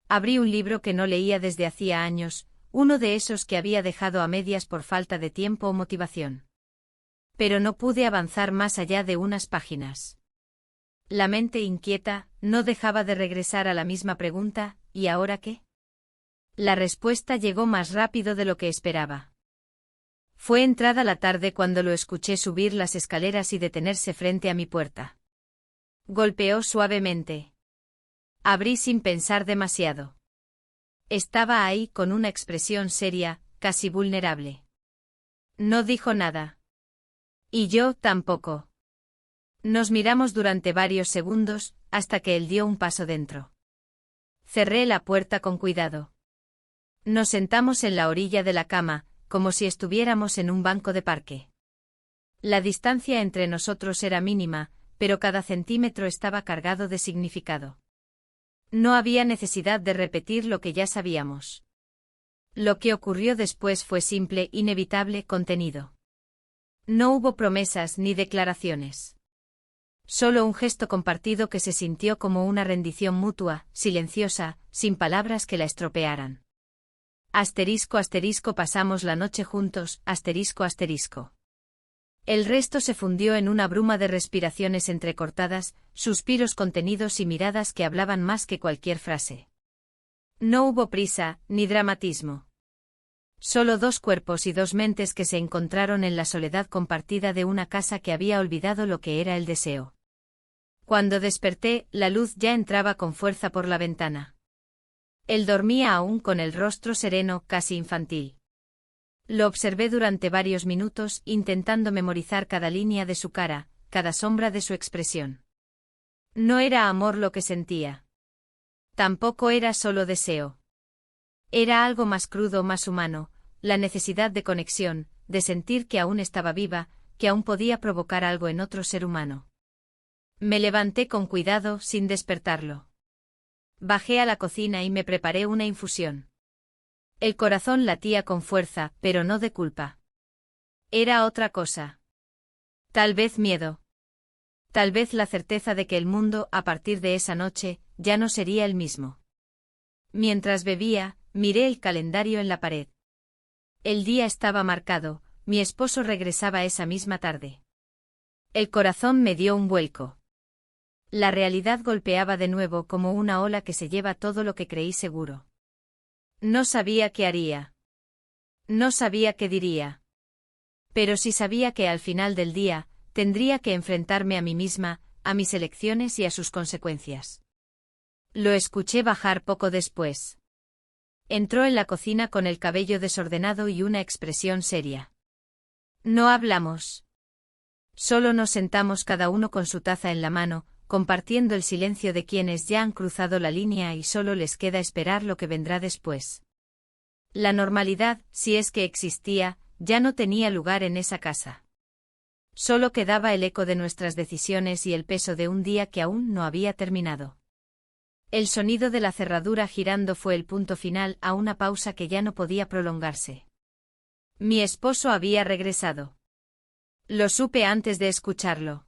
Abrí un libro que no leía desde hacía años, uno de esos que había dejado a medias por falta de tiempo o motivación. Pero no pude avanzar más allá de unas páginas. La mente inquieta no dejaba de regresar a la misma pregunta, ¿y ahora qué? La respuesta llegó más rápido de lo que esperaba. Fue entrada la tarde cuando lo escuché subir las escaleras y detenerse frente a mi puerta. Golpeó suavemente. Abrí sin pensar demasiado. Estaba ahí con una expresión seria, casi vulnerable. No dijo nada. Y yo tampoco. Nos miramos durante varios segundos, hasta que él dio un paso dentro. Cerré la puerta con cuidado. Nos sentamos en la orilla de la cama, como si estuviéramos en un banco de parque. La distancia entre nosotros era mínima, pero cada centímetro estaba cargado de significado. No había necesidad de repetir lo que ya sabíamos. Lo que ocurrió después fue simple, inevitable, contenido. No hubo promesas ni declaraciones. Solo un gesto compartido que se sintió como una rendición mutua, silenciosa, sin palabras que la estropearan. Asterisco asterisco pasamos la noche juntos, asterisco asterisco. El resto se fundió en una bruma de respiraciones entrecortadas, suspiros contenidos y miradas que hablaban más que cualquier frase. No hubo prisa, ni dramatismo. Solo dos cuerpos y dos mentes que se encontraron en la soledad compartida de una casa que había olvidado lo que era el deseo. Cuando desperté, la luz ya entraba con fuerza por la ventana. Él dormía aún con el rostro sereno, casi infantil. Lo observé durante varios minutos, intentando memorizar cada línea de su cara, cada sombra de su expresión. No era amor lo que sentía. Tampoco era solo deseo. Era algo más crudo, más humano, la necesidad de conexión, de sentir que aún estaba viva, que aún podía provocar algo en otro ser humano. Me levanté con cuidado, sin despertarlo. Bajé a la cocina y me preparé una infusión. El corazón latía con fuerza, pero no de culpa. Era otra cosa. Tal vez miedo. Tal vez la certeza de que el mundo, a partir de esa noche, ya no sería el mismo. Mientras bebía, miré el calendario en la pared. El día estaba marcado, mi esposo regresaba esa misma tarde. El corazón me dio un vuelco. La realidad golpeaba de nuevo como una ola que se lleva todo lo que creí seguro. No sabía qué haría. No sabía qué diría. Pero sí sabía que al final del día, tendría que enfrentarme a mí misma, a mis elecciones y a sus consecuencias. Lo escuché bajar poco después. Entró en la cocina con el cabello desordenado y una expresión seria. No hablamos. Solo nos sentamos cada uno con su taza en la mano, compartiendo el silencio de quienes ya han cruzado la línea y solo les queda esperar lo que vendrá después. La normalidad, si es que existía, ya no tenía lugar en esa casa. Solo quedaba el eco de nuestras decisiones y el peso de un día que aún no había terminado. El sonido de la cerradura girando fue el punto final a una pausa que ya no podía prolongarse. Mi esposo había regresado. Lo supe antes de escucharlo.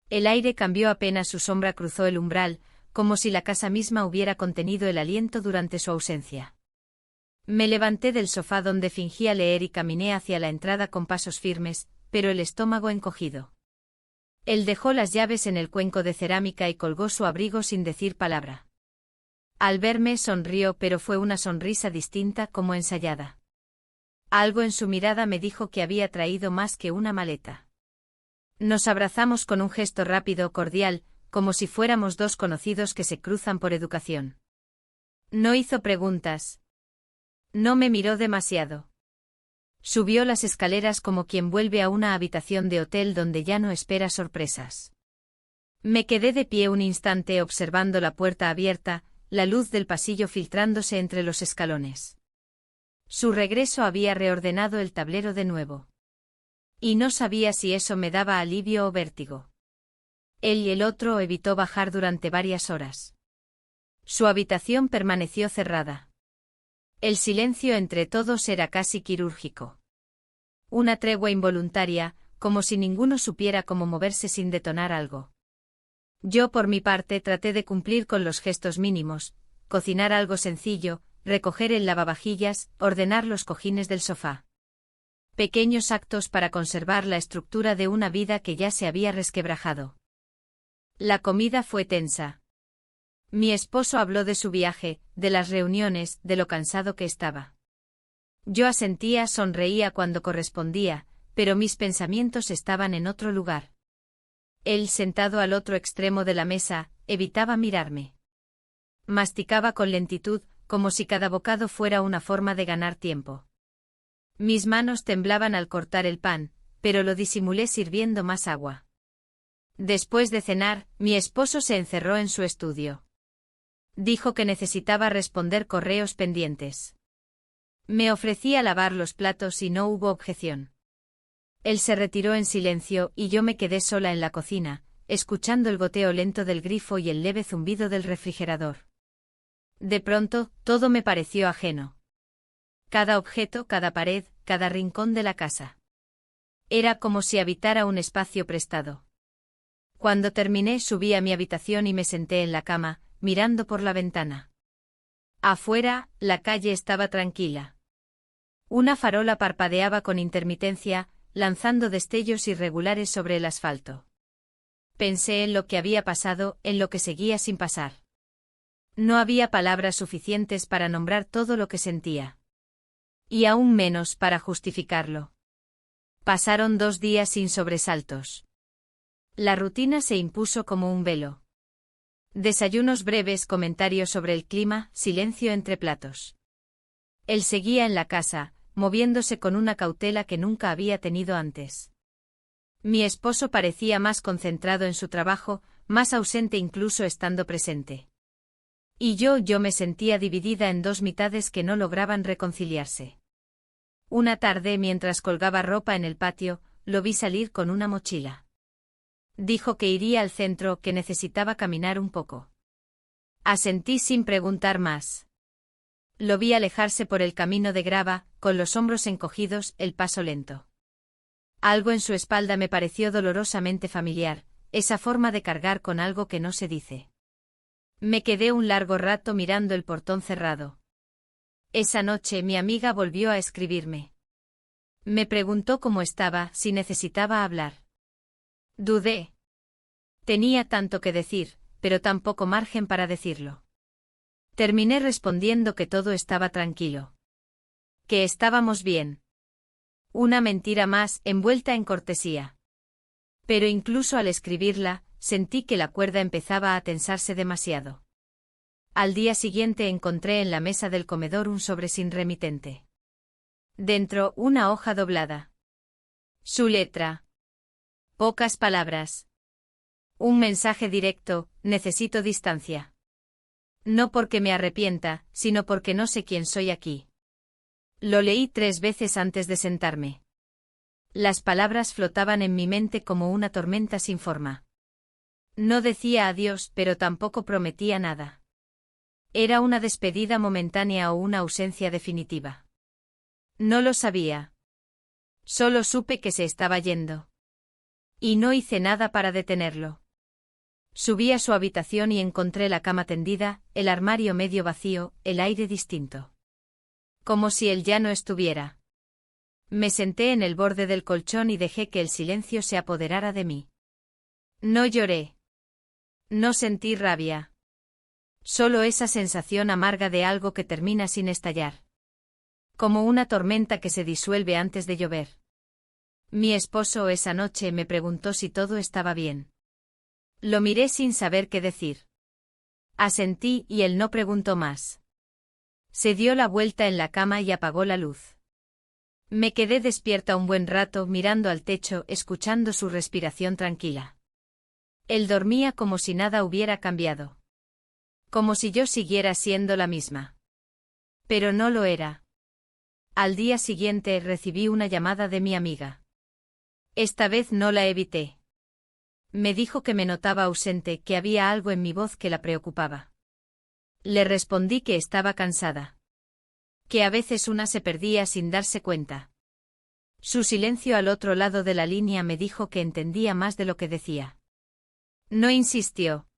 El aire cambió apenas su sombra cruzó el umbral, como si la casa misma hubiera contenido el aliento durante su ausencia. Me levanté del sofá donde fingía leer y caminé hacia la entrada con pasos firmes, pero el estómago encogido. Él dejó las llaves en el cuenco de cerámica y colgó su abrigo sin decir palabra. Al verme sonrió, pero fue una sonrisa distinta, como ensayada. Algo en su mirada me dijo que había traído más que una maleta. Nos abrazamos con un gesto rápido, cordial, como si fuéramos dos conocidos que se cruzan por educación. No hizo preguntas. No me miró demasiado. Subió las escaleras como quien vuelve a una habitación de hotel donde ya no espera sorpresas. Me quedé de pie un instante observando la puerta abierta, la luz del pasillo filtrándose entre los escalones. Su regreso había reordenado el tablero de nuevo. Y no sabía si eso me daba alivio o vértigo. Él y el otro evitó bajar durante varias horas. Su habitación permaneció cerrada. El silencio entre todos era casi quirúrgico. Una tregua involuntaria, como si ninguno supiera cómo moverse sin detonar algo. Yo por mi parte traté de cumplir con los gestos mínimos, cocinar algo sencillo, recoger el lavavajillas, ordenar los cojines del sofá. Pequeños actos para conservar la estructura de una vida que ya se había resquebrajado. La comida fue tensa. Mi esposo habló de su viaje, de las reuniones, de lo cansado que estaba. Yo asentía, sonreía cuando correspondía, pero mis pensamientos estaban en otro lugar. Él, sentado al otro extremo de la mesa, evitaba mirarme. Masticaba con lentitud, como si cada bocado fuera una forma de ganar tiempo. Mis manos temblaban al cortar el pan, pero lo disimulé sirviendo más agua. Después de cenar, mi esposo se encerró en su estudio. Dijo que necesitaba responder correos pendientes. Me ofrecí a lavar los platos y no hubo objeción. Él se retiró en silencio y yo me quedé sola en la cocina, escuchando el goteo lento del grifo y el leve zumbido del refrigerador. De pronto, todo me pareció ajeno. Cada objeto, cada pared, cada rincón de la casa. Era como si habitara un espacio prestado. Cuando terminé, subí a mi habitación y me senté en la cama, mirando por la ventana. Afuera, la calle estaba tranquila. Una farola parpadeaba con intermitencia, lanzando destellos irregulares sobre el asfalto. Pensé en lo que había pasado, en lo que seguía sin pasar. No había palabras suficientes para nombrar todo lo que sentía. Y aún menos para justificarlo. Pasaron 2 días sin sobresaltos. La rutina se impuso como un velo. Desayunos breves, comentarios sobre el clima, silencio entre platos. Él seguía en la casa, moviéndose con una cautela que nunca había tenido antes. Mi esposo parecía más concentrado en su trabajo, más ausente incluso estando presente. Y yo me sentía dividida en 2 mitades que no lograban reconciliarse. Una tarde, mientras colgaba ropa en el patio, lo vi salir con una mochila. Dijo que iría al centro, que necesitaba caminar un poco. Asentí sin preguntar más. Lo vi alejarse por el camino de grava, con los hombros encogidos, el paso lento. Algo en su espalda me pareció dolorosamente familiar, esa forma de cargar con algo que no se dice. Me quedé un largo rato mirando el portón cerrado. Esa noche mi amiga volvió a escribirme. Me preguntó cómo estaba, si necesitaba hablar. Dudé. Tenía tanto que decir, pero tan poco margen para decirlo. Terminé respondiendo que todo estaba tranquilo. Que estábamos bien. Una mentira más, envuelta en cortesía. Pero incluso al escribirla, sentí que la cuerda empezaba a tensarse demasiado. Al día siguiente encontré en la mesa del comedor un sobre sin remitente. Dentro, una hoja doblada. Su letra. Pocas palabras. Un mensaje directo: necesito distancia. No porque me arrepienta, sino porque no sé quién soy aquí. Lo leí 3 veces antes de sentarme. Las palabras flotaban en mi mente como una tormenta sin forma. No decía adiós, pero tampoco prometía nada. ¿Era una despedida momentánea o una ausencia definitiva? No lo sabía. Solo supe que se estaba yendo. Y no hice nada para detenerlo. Subí a su habitación y encontré la cama tendida, el armario medio vacío, el aire distinto. Como si él ya no estuviera. Me senté en el borde del colchón y dejé que el silencio se apoderara de mí. No lloré. No sentí rabia. Solo esa sensación amarga de algo que termina sin estallar. Como una tormenta que se disuelve antes de llover. Mi esposo esa noche me preguntó si todo estaba bien. Lo miré sin saber qué decir. Asentí y él no preguntó más. Se dio la vuelta en la cama y apagó la luz. Me quedé despierta un buen rato mirando al techo, escuchando su respiración tranquila. Él dormía como si nada hubiera cambiado. Como si yo siguiera siendo la misma. Pero no lo era. Al día siguiente recibí una llamada de mi amiga. Esta vez no la evité. Me dijo que me notaba ausente, que había algo en mi voz que la preocupaba. Le respondí que estaba cansada. Que a veces una se perdía sin darse cuenta. Su silencio al otro lado de la línea me dijo que entendía más de lo que decía. No insistió.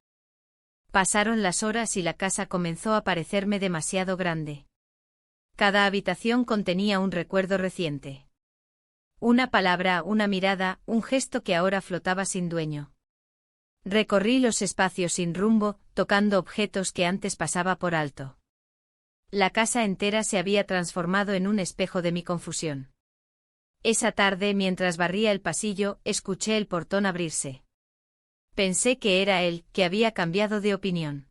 Pasaron las horas y la casa comenzó a parecerme demasiado grande. Cada habitación contenía un recuerdo reciente. Una palabra, una mirada, un gesto que ahora flotaba sin dueño. Recorrí los espacios sin rumbo, tocando objetos que antes pasaba por alto. La casa entera se había transformado en un espejo de mi confusión. Esa tarde, mientras barría el pasillo, escuché el portón abrirse. Pensé que era él, que había cambiado de opinión.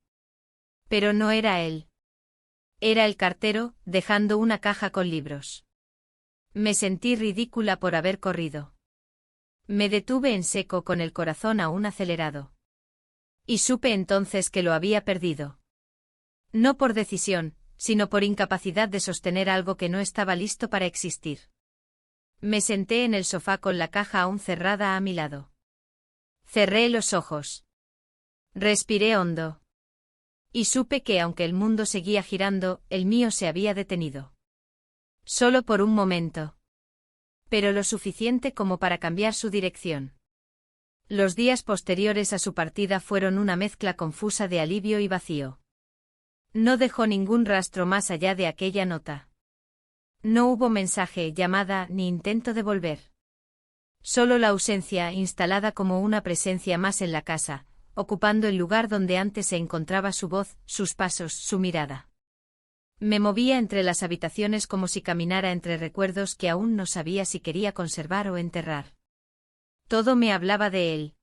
Pero no era él. Era el cartero, dejando una caja con libros. Me sentí ridícula por haber corrido. Me detuve en seco con el corazón aún acelerado. Y supe entonces que lo había perdido. No por decisión, sino por incapacidad de sostener algo que no estaba listo para existir. Me senté en el sofá con la caja aún cerrada a mi lado. Cerré los ojos. Respiré hondo. Y supe que aunque el mundo seguía girando, el mío se había detenido. Solo por un momento. Pero lo suficiente como para cambiar su dirección. Los días posteriores a su partida fueron una mezcla confusa de alivio y vacío. No dejó ningún rastro más allá de aquella nota. No hubo mensaje, llamada, ni intento de volver. Solo la ausencia, instalada como una presencia más en la casa, ocupando el lugar donde antes se encontraba su voz, sus pasos, su mirada. Me movía entre las habitaciones como si caminara entre recuerdos que aún no sabía si quería conservar o enterrar. Todo me hablaba de él.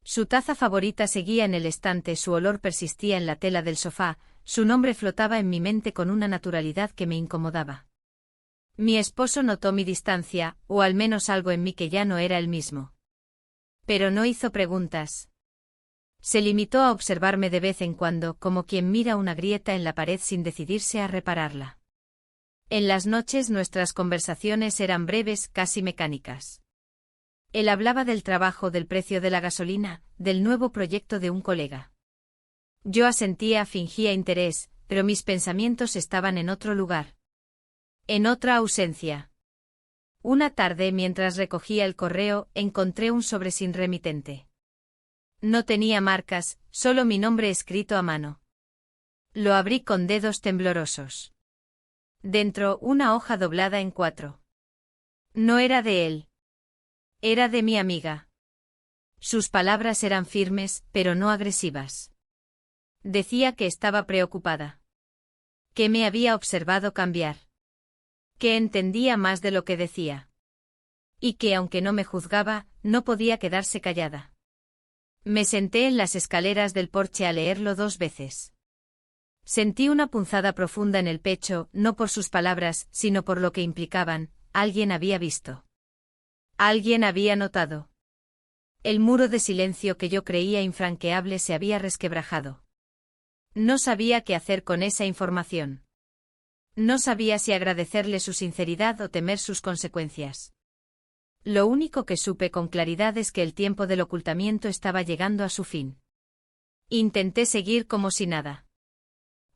Su taza favorita seguía en el estante, su olor persistía en la tela del sofá, su nombre flotaba en mi mente con una naturalidad que me incomodaba. Mi esposo notó mi distancia, o al menos algo en mí que ya no era el mismo. Pero no hizo preguntas. Se limitó a observarme de vez en cuando, como quien mira una grieta en la pared sin decidirse a repararla. En las noches nuestras conversaciones eran breves, casi mecánicas. Él hablaba del trabajo, del precio de la gasolina, del nuevo proyecto de un colega. Yo asentía, fingía interés, pero mis pensamientos estaban en otro lugar. En otra ausencia. Una tarde, mientras recogía el correo, encontré un sobre sin remitente. No tenía marcas, solo mi nombre escrito a mano. Lo abrí con dedos temblorosos. Dentro, una hoja doblada en 4. No era de él. Era de mi amiga. Sus palabras eran firmes, pero no agresivas. Decía que estaba preocupada. Que me había observado cambiar. Que entendía más de lo que decía. Y que aunque no me juzgaba, no podía quedarse callada. Me senté en las escaleras del porche a leerlo 2 veces. Sentí una punzada profunda en el pecho, no por sus palabras, sino por lo que implicaban. Alguien había visto. Alguien había notado. El muro de silencio que yo creía infranqueable se había resquebrajado. No sabía qué hacer con esa información. No sabía si agradecerle su sinceridad o temer sus consecuencias. Lo único que supe con claridad es que el tiempo del ocultamiento estaba llegando a su fin. Intenté seguir como si nada.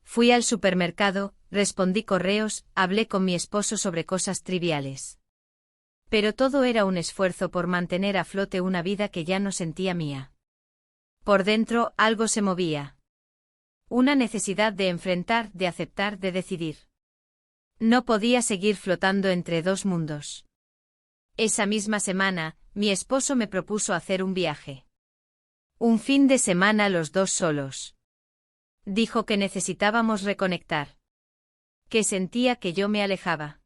Fui al supermercado, respondí correos, hablé con mi esposo sobre cosas triviales. Pero todo era un esfuerzo por mantener a flote una vida que ya no sentía mía. Por dentro, algo se movía. Una necesidad de enfrentar, de aceptar, de decidir. No podía seguir flotando entre dos mundos. Esa misma semana, mi esposo me propuso hacer un viaje. Un fin de semana los dos solos. Dijo que necesitábamos reconectar. Que sentía que yo me alejaba.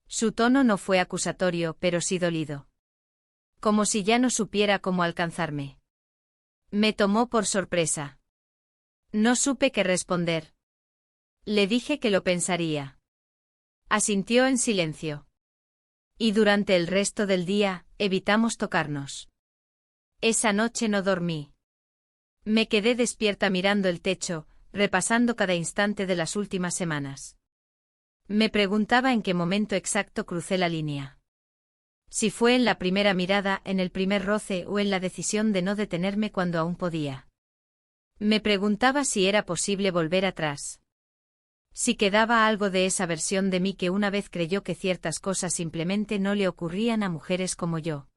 Su tono no fue acusatorio, pero sí dolido. Como si ya no supiera cómo alcanzarme. Me tomó por sorpresa. No supe qué responder. Le dije que lo pensaría. Asintió en silencio. Y durante el resto del día, evitamos tocarnos. Esa noche no dormí. Me quedé despierta mirando el techo, repasando cada instante de las últimas semanas. Me preguntaba en qué momento exacto crucé la línea. Si fue en la primera mirada, en el primer roce o en la decisión de no detenerme cuando aún podía. Me preguntaba si era posible volver atrás. Si quedaba algo de esa versión de mí que una vez creyó que ciertas cosas simplemente no le ocurrían a mujeres como yo.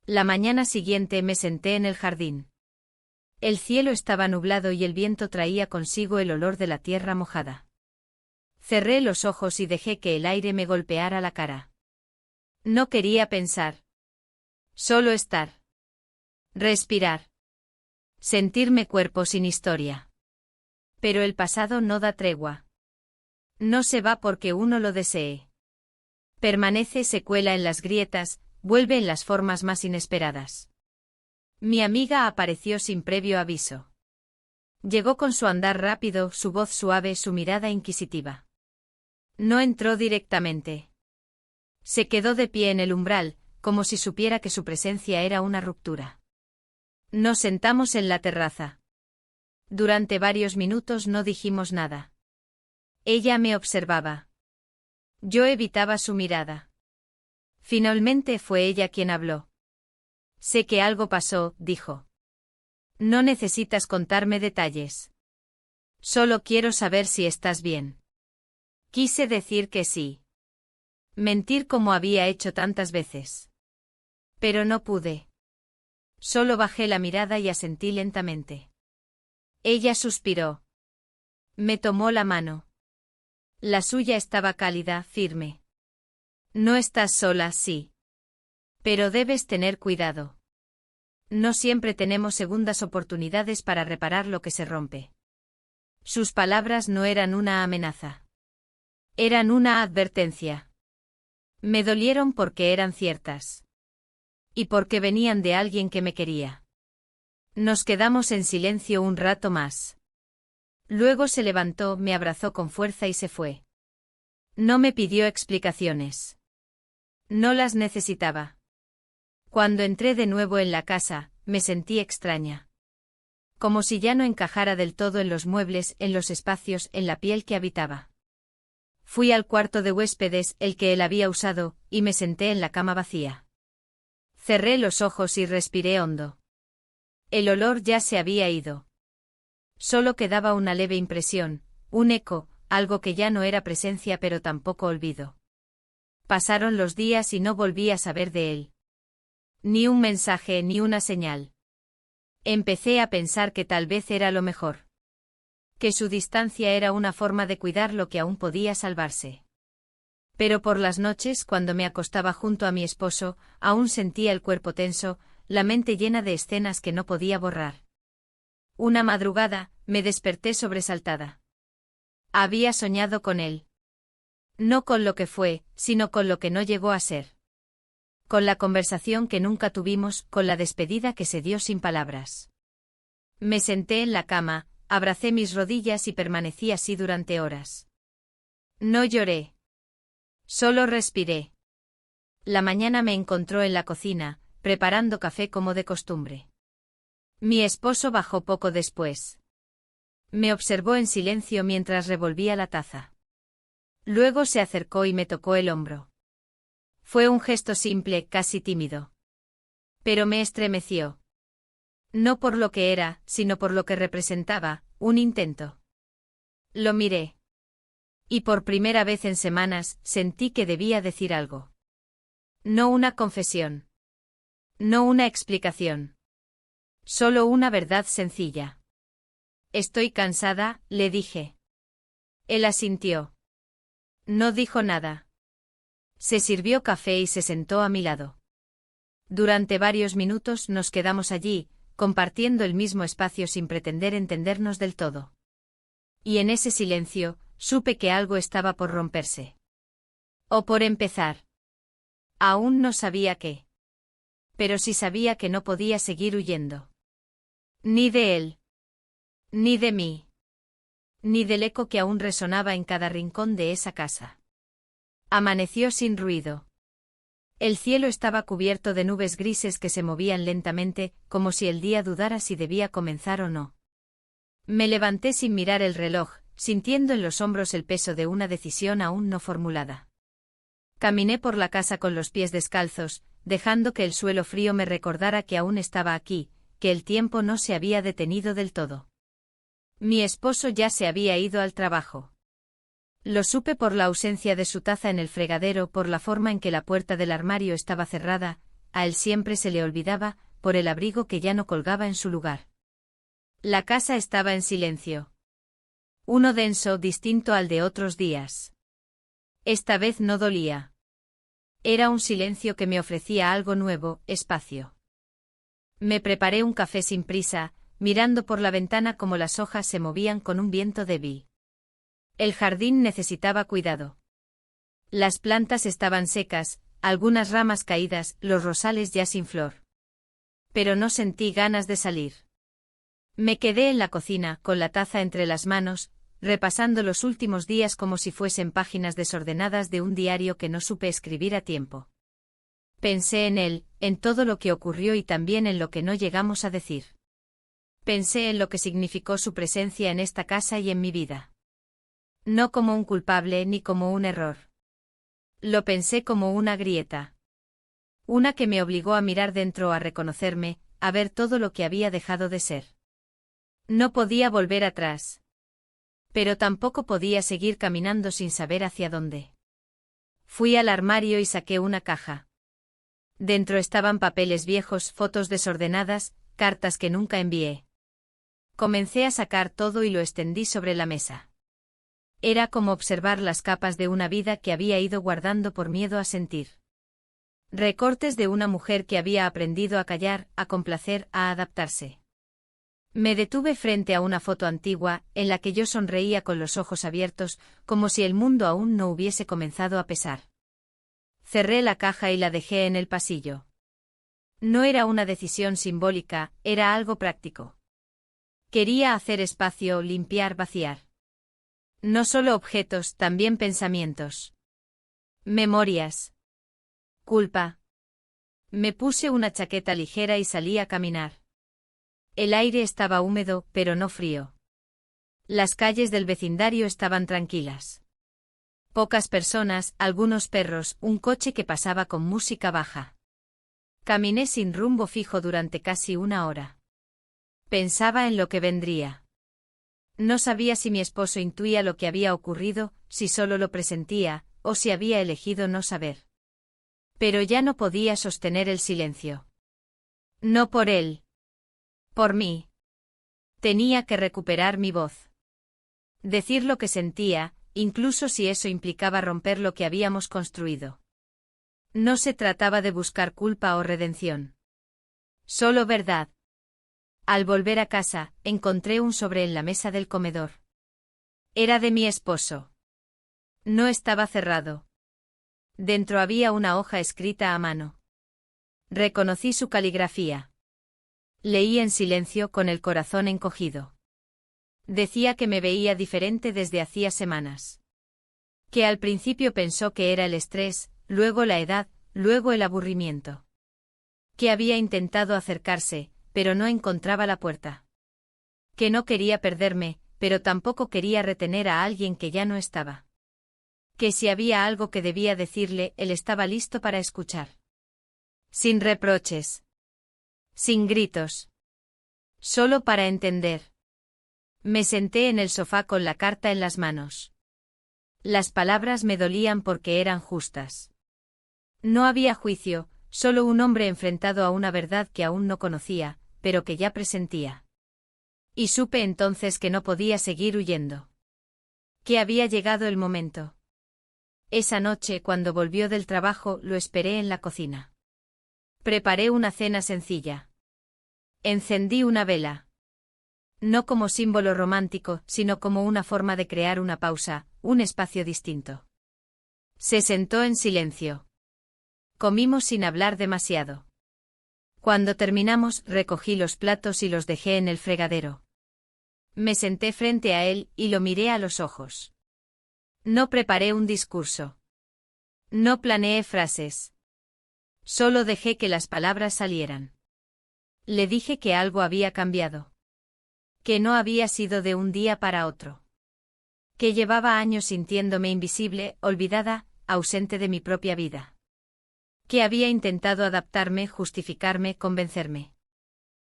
La mañana siguiente me senté en el jardín. El cielo estaba nublado y el viento traía consigo el olor de la tierra mojada. Cerré los ojos y dejé que el aire me golpeara la cara. No quería pensar. Solo estar. Respirar. Sentirme cuerpo sin historia. Pero el pasado no da tregua. No se va porque uno lo desee. Permanece, se cuela en las grietas, vuelve en las formas más inesperadas. Mi amiga apareció sin previo aviso. Llegó con su andar rápido, su voz suave, su mirada inquisitiva. No entró directamente. Se quedó de pie en el umbral, como si supiera que su presencia era una ruptura. Nos sentamos en la terraza. Durante varios minutos no dijimos nada. Ella me observaba. Yo evitaba su mirada. Finalmente fue ella quien habló. Sé que algo pasó, dijo. No necesitas contarme detalles. Solo quiero saber si estás bien. Quise decir que sí. Mentir como había hecho tantas veces. Pero no pude. Solo bajé la mirada y asentí lentamente. Ella suspiró. Me tomó la mano. La suya estaba cálida, firme. No estás sola, sí. Pero debes tener cuidado. No siempre tenemos segundas oportunidades para reparar lo que se rompe. Sus palabras no eran una amenaza. Eran una advertencia. Me dolieron porque eran ciertas. Y porque venían de alguien que me quería. Nos quedamos en silencio un rato más. Luego se levantó, me abrazó con fuerza y se fue. No me pidió explicaciones. No las necesitaba. Cuando entré de nuevo en la casa, me sentí extraña. Como si ya no encajara del todo en los muebles, en los espacios, en la piel que habitaba. Fui al cuarto de huéspedes, el que él había usado, y me senté en la cama vacía. Cerré los ojos y respiré hondo. El olor ya se había ido. Solo quedaba una leve impresión, un eco, algo que ya no era presencia pero tampoco olvido. Pasaron los días y no volví a saber de él. Ni un mensaje ni una señal. Empecé a pensar que tal vez era lo mejor. Que su distancia era una forma de cuidar lo que aún podía salvarse. Pero por las noches, cuando me acostaba junto a mi esposo, aún sentía el cuerpo tenso, la mente llena de escenas que no podía borrar. Una madrugada, me desperté sobresaltada. Había soñado con él. No con lo que fue, sino con lo que no llegó a ser. Con la conversación que nunca tuvimos, con la despedida que se dio sin palabras. Me senté en la cama, abracé mis rodillas y permanecí así durante horas. No lloré. Solo respiré. La mañana me encontró en la cocina, preparando café como de costumbre. Mi esposo bajó poco después. Me observó en silencio mientras revolvía la taza. Luego se acercó y me tocó el hombro. Fue un gesto simple, casi tímido. Pero me estremeció. No por lo que era, sino por lo que representaba, un intento. Lo miré. Y por primera vez en semanas, sentí que debía decir algo. No una confesión. No una explicación. Solo una verdad sencilla. Estoy cansada, le dije. Él asintió. No dijo nada. Se sirvió café y se sentó a mi lado. Durante varios minutos nos quedamos allí, compartiendo el mismo espacio sin pretender entendernos del todo. Y en ese silencio, supe que algo estaba por romperse. O por empezar. Aún no sabía qué. Pero sí sabía que no podía seguir huyendo. Ni de él. Ni de mí. Ni del eco que aún resonaba en cada rincón de esa casa. Amaneció sin ruido. El cielo estaba cubierto de nubes grises que se movían lentamente, como si el día dudara si debía comenzar o no. Me levanté sin mirar el reloj, sintiendo en los hombros el peso de una decisión aún no formulada. Caminé por la casa con los pies descalzos, dejando que el suelo frío me recordara que aún estaba aquí, que el tiempo no se había detenido del todo. Mi esposo ya se había ido al trabajo. Lo supe por la ausencia de su taza en el fregadero, por la forma en que la puerta del armario estaba cerrada, a él siempre se le olvidaba, por el abrigo que ya no colgaba en su lugar. La casa estaba en silencio. Uno denso, distinto al de otros días. Esta vez no dolía. Era un silencio que me ofrecía algo nuevo, espacio. Me preparé un café sin prisa, mirando por la ventana cómo las hojas se movían con un viento débil. El jardín necesitaba cuidado. Las plantas estaban secas, algunas ramas caídas, los rosales ya sin flor. Pero no sentí ganas de salir. Me quedé en la cocina, con la taza entre las manos, repasando los últimos días como si fuesen páginas desordenadas de un diario que no supe escribir a tiempo. Pensé en él, en todo lo que ocurrió y también en lo que no llegamos a decir. Pensé en lo que significó su presencia en esta casa y en mi vida. No como un culpable ni como un error. Lo pensé como una grieta. Una que me obligó a mirar dentro, a reconocerme, a ver todo lo que había dejado de ser. No podía volver atrás. Pero tampoco podía seguir caminando sin saber hacia dónde. Fui al armario y saqué una caja. Dentro estaban papeles viejos, fotos desordenadas, cartas que nunca envié. Comencé a sacar todo y lo extendí sobre la mesa. Era como observar las capas de una vida que había ido guardando por miedo a sentir. Recortes de una mujer que había aprendido a callar, a complacer, a adaptarse. Me detuve frente a una foto antigua, en la que yo sonreía con los ojos abiertos, como si el mundo aún no hubiese comenzado a pesar. Cerré la caja y la dejé en el pasillo. No era una decisión simbólica, era algo práctico. Quería hacer espacio, limpiar, vaciar. No solo objetos, también pensamientos. Memorias. Culpa. Me puse una chaqueta ligera y salí a caminar. El aire estaba húmedo, pero no frío. Las calles del vecindario estaban tranquilas. Pocas personas, algunos perros, un coche que pasaba con música baja. Caminé sin rumbo fijo durante casi una hora. Pensaba en lo que vendría. No sabía si mi esposo intuía lo que había ocurrido, si solo lo presentía, o si había elegido no saber. Pero ya no podía sostener el silencio. No por él. Por mí. Tenía que recuperar mi voz. Decir lo que sentía, incluso si eso implicaba romper lo que habíamos construido. No se trataba de buscar culpa o redención. Solo verdad. Al volver a casa, encontré un sobre en la mesa del comedor. Era de mi esposo. No estaba cerrado. Dentro había una hoja escrita a mano. Reconocí su caligrafía. Leí en silencio con el corazón encogido. Decía que me veía diferente desde hacía semanas. Que al principio pensó que era el estrés, luego la edad, luego el aburrimiento. Que había intentado acercarse, pero no encontraba la puerta. Que no quería perderme, pero tampoco quería retener a alguien que ya no estaba. Que si había algo que debía decirle, él estaba listo para escuchar. Sin reproches. Sin gritos. Solo para entender. Me senté en el sofá con la carta en las manos. Las palabras me dolían porque eran justas. No había juicio, solo un hombre enfrentado a una verdad que aún no conocía, pero que ya presentía. Y supe entonces que no podía seguir huyendo. Que había llegado el momento. Esa noche, cuando volvió del trabajo, lo esperé en la cocina. Preparé una cena sencilla. Encendí una vela. No como símbolo romántico, sino como una forma de crear una pausa, un espacio distinto. Se sentó en silencio. Comimos sin hablar demasiado. Cuando terminamos, recogí los platos y los dejé en el fregadero. Me senté frente a él y lo miré a los ojos. No preparé un discurso. No planeé frases. Solo dejé que las palabras salieran. Le dije que algo había cambiado. Que no había sido de un día para otro. Que llevaba años sintiéndome invisible, olvidada, ausente de mi propia vida. Que había intentado adaptarme, justificarme, convencerme.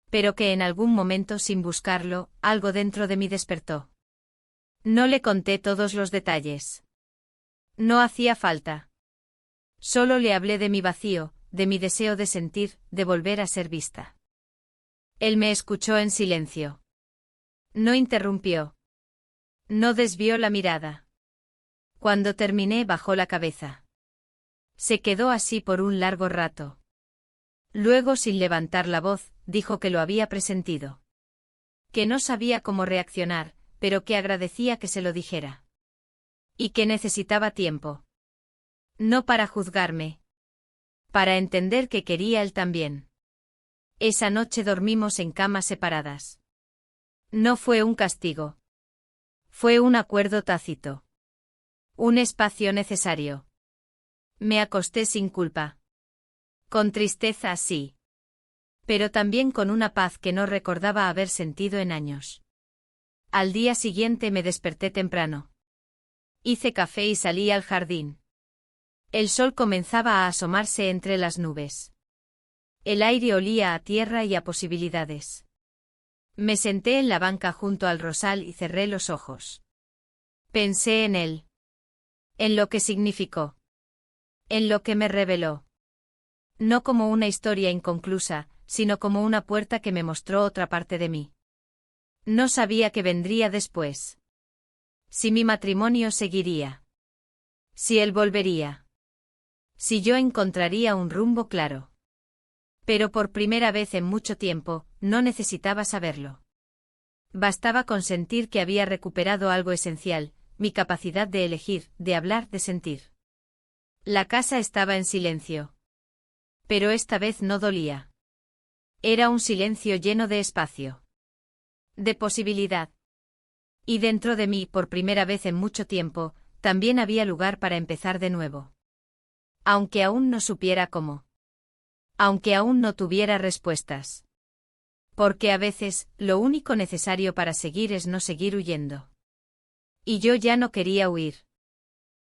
Pero que en algún momento, sin buscarlo, algo dentro de mí despertó. No le conté todos los detalles. No hacía falta. Solo le hablé de mi vacío, de mi deseo de sentir, de volver a ser vista. Él me escuchó en silencio. No interrumpió. No desvió la mirada. Cuando terminé, bajó la cabeza. Se quedó así por un largo rato. Luego, sin levantar la voz, dijo que lo había presentido. Que no sabía cómo reaccionar, pero que agradecía que se lo dijera. Y que necesitaba tiempo. No para juzgarme. Para entender que quería él también. Esa noche dormimos en camas separadas. No fue un castigo. Fue un acuerdo tácito. Un espacio necesario. Me acosté sin culpa. Con tristeza, sí. Pero también con una paz que no recordaba haber sentido en años. Al día siguiente me desperté temprano. Hice café y salí al jardín. El sol comenzaba a asomarse entre las nubes. El aire olía a tierra y a posibilidades. Me senté en la banca junto al rosal y cerré los ojos. Pensé en él. En lo que significó. En lo que me reveló. No como una historia inconclusa, sino como una puerta que me mostró otra parte de mí. No sabía qué vendría después. Si mi matrimonio seguiría. Si él volvería. Si yo encontraría un rumbo claro. Pero por primera vez en mucho tiempo, no necesitaba saberlo. Bastaba con sentir que había recuperado algo esencial, mi capacidad de elegir, de hablar, de sentir. La casa estaba en silencio. Pero esta vez no dolía. Era un silencio lleno de espacio. De posibilidad. Y dentro de mí, por primera vez en mucho tiempo, también había lugar para empezar de nuevo. Aunque aún no supiera cómo. Aunque aún no tuviera respuestas. Porque a veces, lo único necesario para seguir es no seguir huyendo. Y yo ya no quería huir.